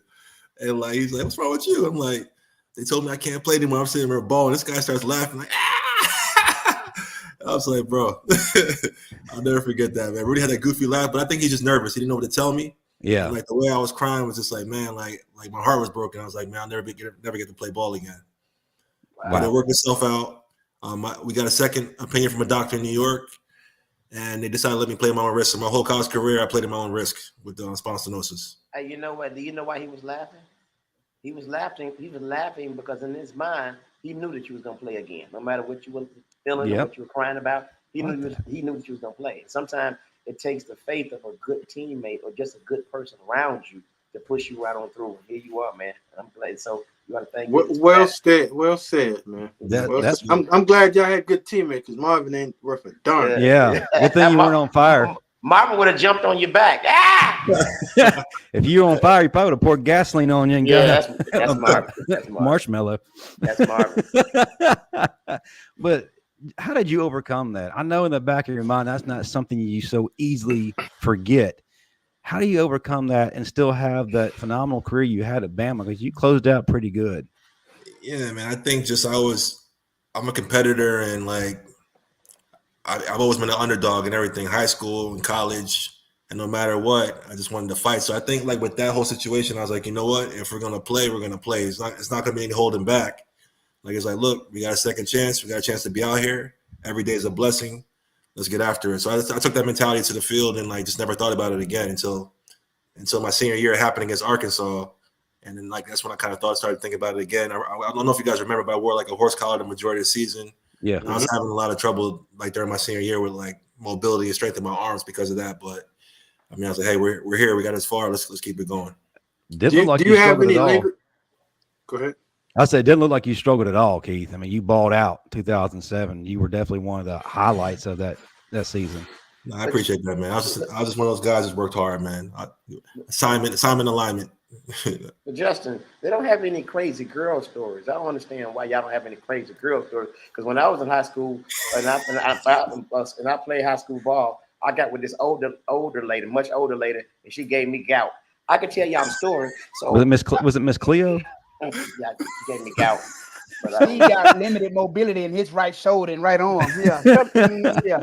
and like he's like, what's wrong with you? I'm like, they told me I can't play anymore. I'm sitting there balling. This guy starts laughing like, ah! I was like, bro, I'll never forget that, man. Rudy had that goofy laugh, but I think he's just nervous. He didn't know what to tell me. Yeah. And like the way I was crying was just like, man, like my heart was broken. I was like, man, I'll never get to play ball again. Wow. But it worked itself out. We got a second opinion from a doctor in New York. And they decided to let me play my own risk. So my whole college career, I played at my own risk with spinal stenosis. Hey, you know what? Do you know why he was laughing? He was laughing because in his mind, he knew that you was gonna play again. No matter what you were feeling or what you were crying about, he knew that you was gonna play. Sometimes it takes the faith of a good teammate or just a good person around you to push you right on through. Here you are, man. I'm playing. So you want to thank you. Well said, man. I'm glad y'all had good teammates because Marvin ain't worth a darn. Yeah. Good thing you weren't on fire. Marvin would have jumped on your back. Ah! If you were on fire, you probably would have poured gasoline on you and got that's Marvin. That's Marvin. Marshmallow. That's Marvin. But how did you overcome that? I know in the back of your mind that's not something you so easily forget. How do you overcome that and still have that phenomenal career you had at Bama? Because you closed out pretty good. Yeah, man. I think I'm a competitor and like I've always been an underdog in everything, high school and college. And no matter what, I just wanted to fight. So I think like with that whole situation, I was like, you know what? If we're going to play, we're going to play. It's not going to be any holding back. Like, it's like, look, we got a second chance. We got a chance to be out here. Every day is a blessing. Let's get after it. So I took that mentality to the field and like just never thought about it again until my senior year happened against Arkansas. And then like that's when I kind of started thinking about it again. I don't know if you guys remember, but I wore like a horse collar the majority of the season. Yeah, and I was having a lot of trouble like during my senior year with like mobility and strength in my arms because of that. But I mean, I was like, hey, we're here. We got as far. Let's keep it going. Do you have any labor? Go ahead. I said it didn't look like you struggled at all, Keith. I mean, you balled out 2007. You were definitely one of the highlights of that season. No, I appreciate that, man. I was just one of those guys that worked hard, man. Assignment alignment. But Justin, they don't have any crazy girl stories. I don't understand why y'all don't have any crazy girl stories. Because when I was in high school and I played high school ball, I got with this older lady, much older lady, and she gave me gout. I could tell y'all a story. So was it Miss Cleo? Yeah, she gave me gout. But he got limited mobility in his right shoulder and right arm. Yeah.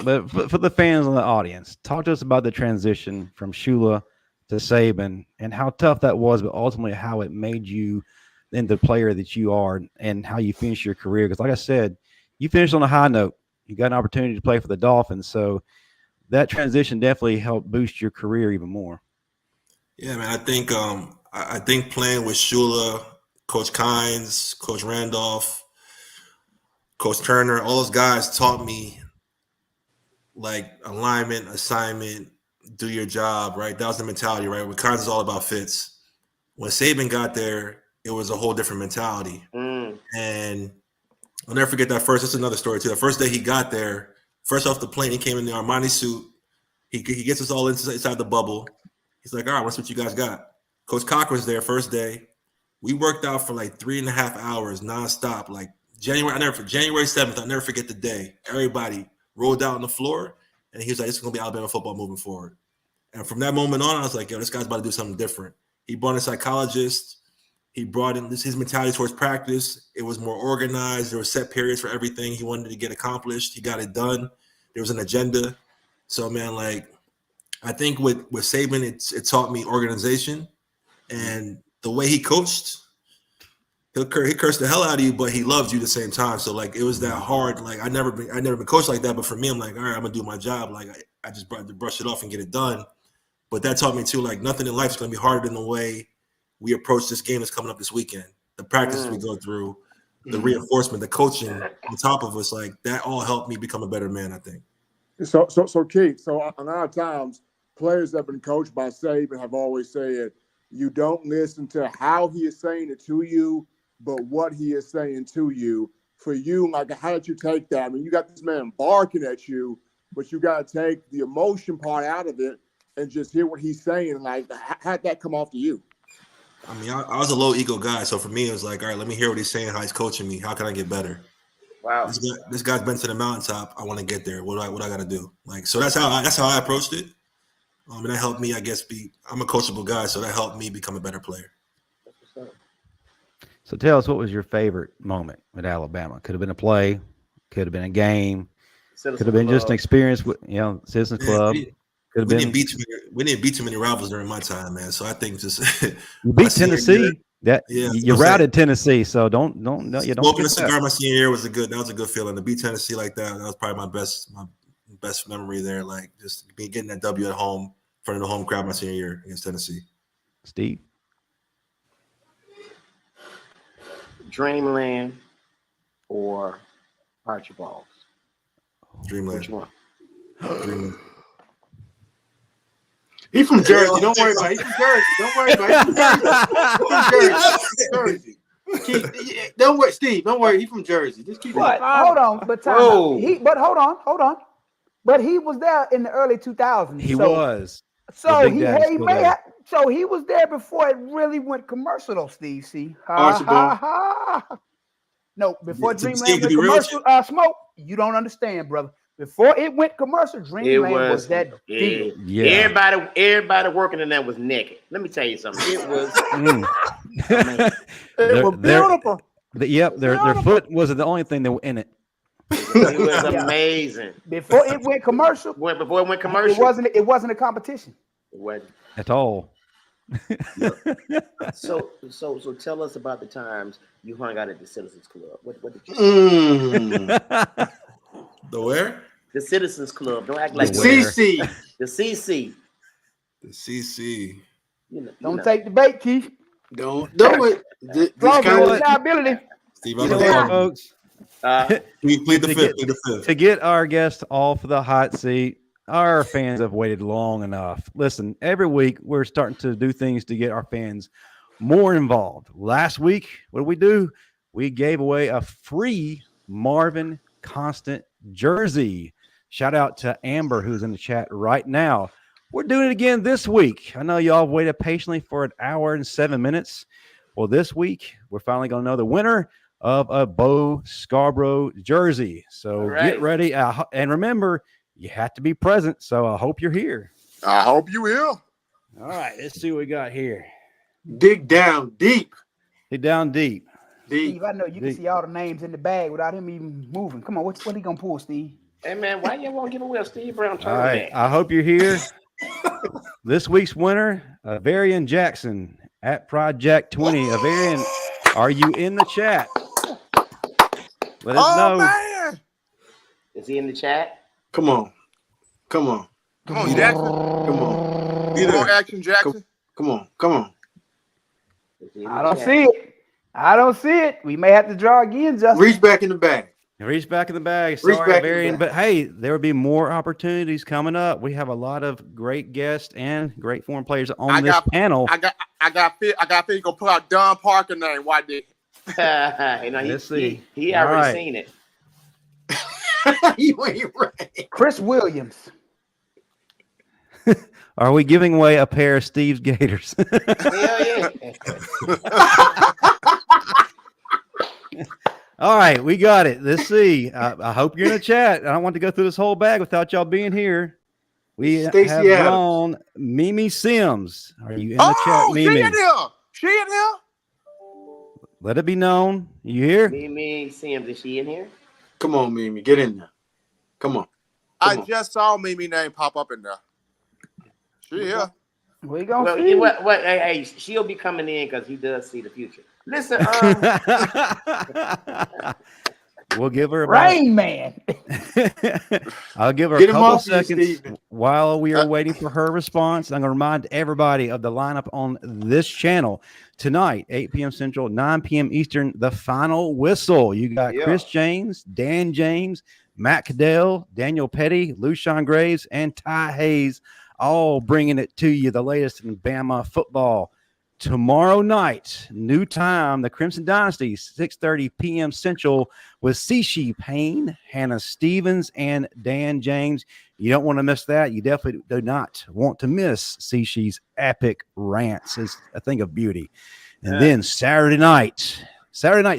But for the fans in the audience, talk to us about the transition from Shula to Saban and how tough that was, but ultimately how it made you into the player that you are and how you finished your career. Because like I said, you finished on a high note. You got an opportunity to play for the Dolphins. So that transition definitely helped boost your career even more. Yeah, man. I think playing with Shula, Coach Kynes, Coach Randolph, Coach Turner, all those guys taught me like alignment, assignment, do your job, right? That was the mentality, right? With Kynes, it's all about fits. When Saban got there, it was a whole different mentality. And I'll never forget that that's another story too. The first day he got there, fresh off the plane, he came in the Armani suit. He gets us all inside the bubble. He's like, all right, what's what you guys got? Coach Cochran's there first day. We worked out for like 3.5 hours nonstop. Like January 7th, I'll never forget the day. Everybody rolled out on the floor, and he was like, "This is gonna be Alabama football moving forward." And from that moment on, I was like, "Yo, this guy's about to do something different." He brought in a psychologist. He brought in his mentality towards practice. It was more organized. There were set periods for everything he wanted to get accomplished. He got it done. There was an agenda. So, man, like I think with Saban, it taught me organization, and the way he coached. He cursed the hell out of you, but he loves you at the same time. So like it was that hard. Like I never been coached like that. But for me, I'm like, all right, I'm gonna do my job. Like I just brush it off and get it done. But that taught me too, like nothing in life is gonna be harder than the way we approach this game that's coming up this weekend. The practices we go through, the reinforcement, the coaching on top of us, like that all helped me become a better man, I think. So Keith, so a lot of times players that have been coached by Saban have always said you don't listen to how he is saying it to you, but what he is saying to you. For you, like, how did you take that? I mean, you got this man barking at you, but you got to take the emotion part out of it and just hear what he's saying. Like, how'd that come off to you? I mean, I was a low ego guy, so for me, it was like, all right, let me hear what he's saying, how he's coaching me. How can I get better? Wow. This guy's been to the mountaintop. I want to get there. What I got to do? Like, so that's how I approached it. And that helped me, I guess, I'm a coachable guy, so that helped me become a better player. So tell us, what was your favorite moment at Alabama? Could have been a play, could have been a game, could have been just an experience with, Citizens Club. We didn't beat too many rivals during my time, man. So I think just you beat Tennessee. You routed Tennessee. So don't smoking a cigar my senior year was a good feeling. To beat Tennessee like that was probably my best memory there. Like just getting that W at home in front of the home crowd my senior year against Tennessee. Steve. Dreamland or Archibald? Dreamland. Which one? Dreamland. He's from Jersey. Don't worry about it. He's from Jersey. Don't worry about it. He's from Jersey. Don't worry, Steve. Don't worry. He's from Jersey. Just keep it. Hold on. But time out. Hold on. But he was there in the early 2000s. He was. So he was there before it really went commercial, though, Steve. See? No, before Dreamland went commercial, Smoke, you don't understand, brother. Before it went commercial, Dreamland was that deal. Yeah. Everybody working in that was naked. Let me tell you something. It was it was beautiful. Their foot wasn't the only thing that was in it. It was amazing. Before it went commercial, it wasn't a competition. It wasn't at all. So tell us about the times you hung out at the Citizens Club. What did you say? The where? The Citizens Club. Don't act like the CC. The CC. The CC. Don't take the bait, Keith. Don't do it. This kind of liability. Steve, folks. We plead the fifth. To get our guest off the hot seat, our fans have waited long enough. Listen, every week we're starting to do things to get our fans more involved. Last week, what did we do? We gave away a free Marvin Constant jersey. Shout out to Amber, who's in the chat right now. We're doing it again this week. I know y'all waited patiently for an hour and 7 minutes. Well, this week we're finally going to know the winner of a Bo Scarborough jersey. So Get ready. And remember, you have to be present. So I hope you're here. I hope you will. All right, let's see what we got here. Dig down deep. Dig down deep. Steve, I know you can see all the names in the bag without him even moving. Come on, what he gonna pull, Steve? Hey man, why you won't give away a Steve Brown turn? All right, I hope you're here. This week's winner, Avarian Jackson at Project 20. Avarian, are you in the chat? Let us know. Man. Is he in the chat? Come on, Jackson. Come on. Come on, Action Jackson. Come on. I don't see it. We may have to draw again, Justin. Reach back in the bag. Sorry, Avarian, but hey, there will be more opportunities coming up. We have a lot of great guests and great foreign players on this panel. I got you gonna pull out Don Parker name. Why did? Let's see. He already seen it. You ain't right. Chris Williams. Are we giving away a pair of Steve's Gators? Hell yeah. All right, we got it. Let's see. I hope you're in the chat. I don't want to go through this whole bag without y'all being here. We have drawn Mimi Sims. Are you in the chat, Mimi? She in here. Let it be known. You here? Mimi Sims, is she in here? Come on, Mimi. Get in there. Come on. I just saw Mimi name pop up in there. Yeah. We gonna Well, see. Hey, she'll be coming in because he does see the future. Listen, we'll give her about, Rain Man. I'll give her Get a him couple off you, seconds Steven. while we are waiting for her response. I'm going to remind everybody of the lineup on this channel tonight, 8 p.m. Central, 9 p.m. Eastern, the final whistle. You got Chris James, Dan James, Matt Caddell, Daniel Petty, Lushawn Graves, and Ty Hayes, all bringing it to you, the latest in Bama football. Tomorrow night, new time, the Crimson Dynasty, 6:30 p.m. Central, with Cishi Payne, Hannah Stevens, and Dan James. You don't want to miss that. You definitely do not want to miss Cishi's epic rants. It's a thing of beauty. And then Saturday night's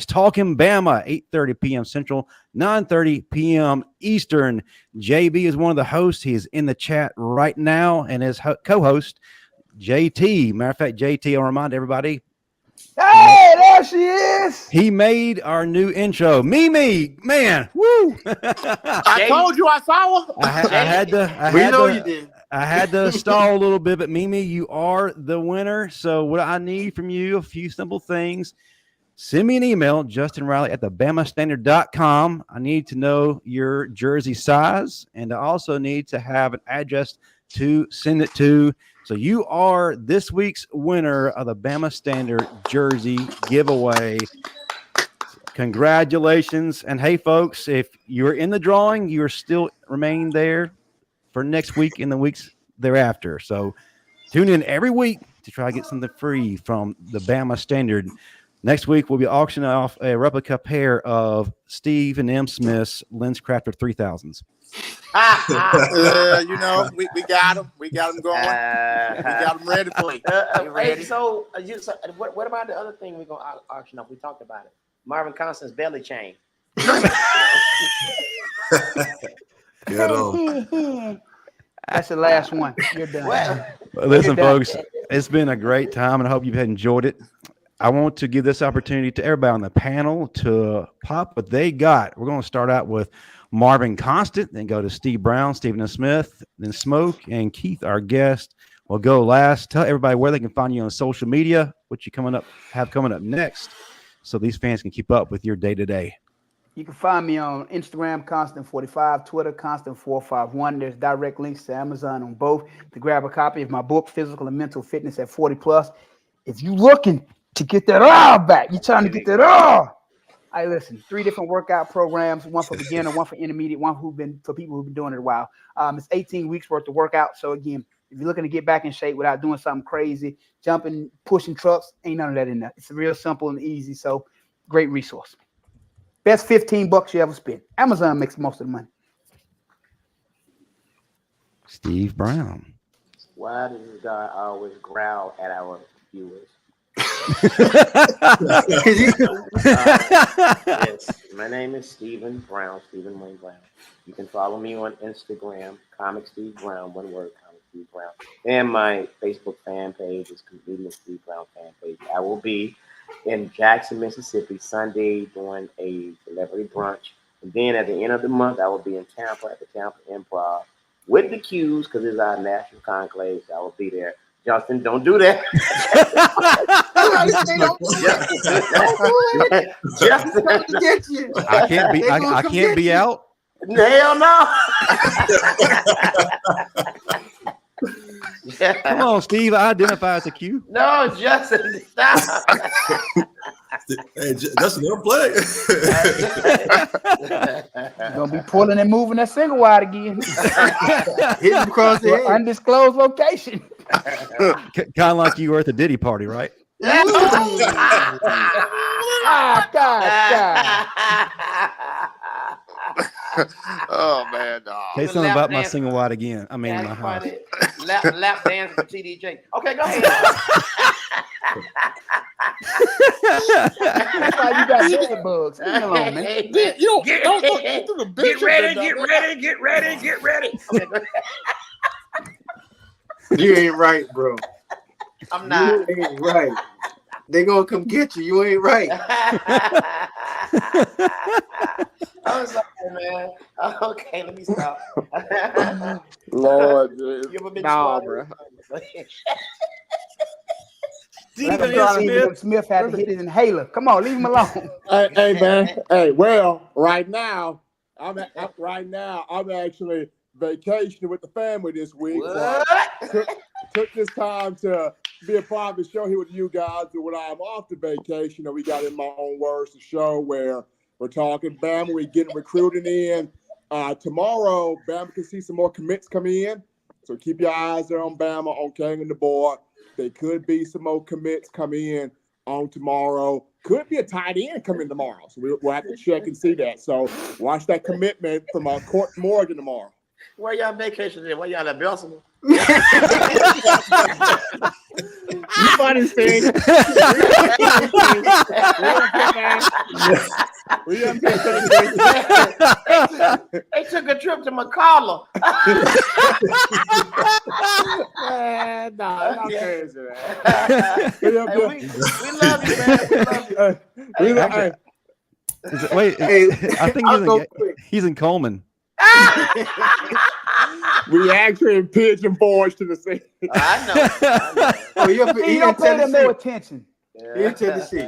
Talking Bama, 8:30 p.m. Central, 9:30 p.m. Eastern. JB is one of the hosts. He is in the chat right now, and his co-host, JT. Matter of fact, JT, I'll remind everybody. Hey, there she is. He made our new intro. Mimi, man, woo! I told you I saw her. I had to stall a little bit, but Mimi, you are the winner. So what I need from you, a few simple things. Send me an email, justinriley@theBamaStandard.com. I need to know your jersey size, and I also need to have an address to send it to. So you are this week's winner of the Bama Standard jersey giveaway. Congratulations. And hey, folks, if you're in the drawing, you're still remain there for next week and the weeks thereafter. So tune in every week to try to get something free from the Bama Standard. Next week, we'll be auctioning off a replica pair of Steve and M. Smith's Lens Crafter 3000s. You know, we got them. We got them going. We got them ready for you. Hey, so what about the other thing we're going to auction off? We talked about it. Marvin Constant's belly chain. That's the last one. You're done. Well, Listen, folks, it's been a great time, and I hope you've enjoyed it. I want to give this opportunity to everybody on the panel to pop what they got. We're going to start out with Marvin Constant, then go to Steve Brown, Stephen Smith, then Smoke, and Keith, our guest, will go last. Tell everybody where they can find you on social media, what you have coming up next, so these fans can keep up with your day-to-day. You can find me on Instagram, Constant45, Twitter, Constant451. There's direct links to Amazon on both to grab a copy of my book, Physical and Mental Fitness at 40+. If you're looking to get that all back, you're trying to get that all. I listen, 3 different workout programs, one for beginner, one for intermediate, one for people who've been doing it a while. It's 18 weeks worth of workout. So again, if you're looking to get back in shape without doing something crazy, jumping, pushing trucks, ain't none of that in there. It's real simple and easy. So great resource. Best $15 you ever spent. Amazon makes most of the money. Steve Brown. Why does this guy always growl at our viewers? Yes, my name is Stephen Brown, Stephen Wayne Brown. You can follow me on Instagram, Comic Steve Brown, one word, Comic Steve Brown. And my Facebook fan page is Comedian Steve Brown fan page. I will be in Jackson, Mississippi, Sunday doing a celebrity brunch. And then at the end of the month, I will be in Tampa at the Tampa Improv with the Qs because it's our national conclave. So I will be there. Justin, don't do that. Justin, I can't be out. Hell no. Come on, Steve. I identify as a Q. No, Justin, stop. Hey, Justin, don't play. You're going to be pulling and moving that single wide again. Hit him across the head. Undisclosed location. Kind of like you were at the Diddy party, right? God. Oh man, no. Say something about my single wide again. I mean, in my house. Lap dance for TDJ. Okay, go ahead. That's why you got bed bugs. Leave me alone, man. Get ready. Okay, go ahead. You ain't right, bro. I'm not. You ain't right. They gonna come get you. You ain't right. I'm sorry, man. Okay, let me stop. Lord, dude. You ever been Nah, squatted? bro. Smith had to hit his inhaler. Come on, leave him alone. Hey, man. Hey, well, right now, I'm actually vacationing with the family this week. What? So I took this time to be a part of the show here with you guys. And when I'm off the vacation, we got, in my own words, a show where we're talking Bama. We're getting recruiting in. Tomorrow, Bama can see some more commits come in. So keep your eyes there on Bama, on Kalen DeBoer. There could be some more commits come in on tomorrow. Could be a tight end come in tomorrow. So we'll have to check and see that. So watch that commitment from Court Morgan tomorrow. Where y'all vacation at? Where y'all at Belson? You funny, Steve. They took a trip to McCalla. I'm crazy, man. We love you, man. We love you. Wait, I think he's in Coleman. We actually in Pigeon Forge to the sea. I know. Oh, You don't pay them no attention. He in Tennessee.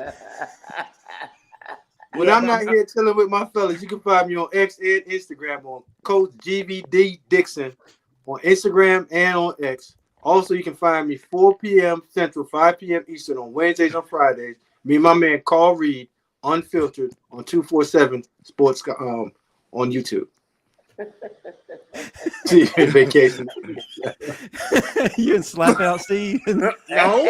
When I'm not here chilling with my fellas, you can find me on X and Instagram on Coach GVD Dixon on Instagram and on X. Also, you can find me 4 p.m. Central, 5 p.m. Eastern on Wednesdays and Fridays. Me and my man Carl Reed, Unfiltered on 247 Sports on YouTube. See you in vacation. You in slap out, Steve? No. Y'all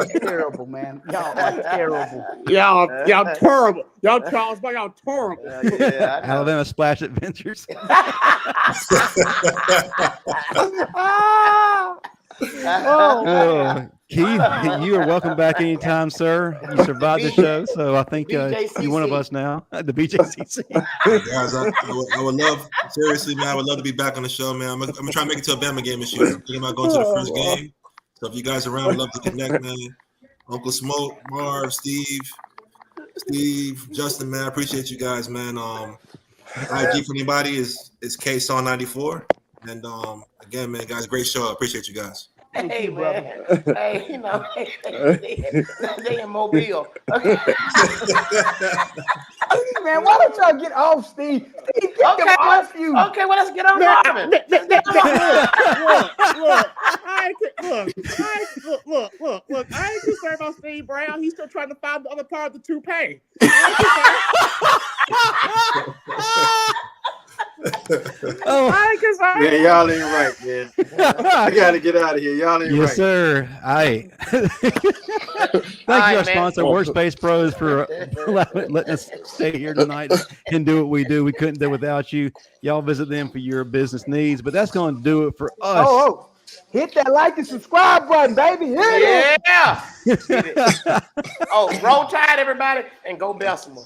are terrible, man. Y'all are terrible. Y'all terrible. Y'all Charles, y'all terrible. Yeah, Alabama Splash Adventures. Oh, Keith, you are welcome back anytime, sir. You survived the show, so I think you're one of us now. The BJCC. Guys, I would love, seriously, man, I would love to be back on the show, man. I'm gonna try to make it to a Bama game this year. I'm thinking about going to the first game. So if you guys are around, I'd love to connect, man. Uncle Smoke, Marv, Steve, Justin, man, I appreciate you guys, man. IG for anybody is KSaw94. And again, man, guys, great show. I appreciate you guys. Hey, man. Hey, they in Mobile. Man, why don't y'all get off Steve? Steve, get them off you. Okay, well, let's get on Marvin. Look. I ain't concerned about Steve Brown. He's still trying to find the other part of the toupee. Man, y'all ain't right, man. I gotta get out of here. Y'all ain't right. Yes, sir. Thank you, our sponsor, Workspace Pros, for letting us stay here tonight and do what we do. We couldn't do it without you. Y'all visit them for your business needs, but that's going to do it for us. Oh, hit that like and subscribe button, baby. Hit it. Yeah. Oh, roll tide, everybody, and go Bessemer.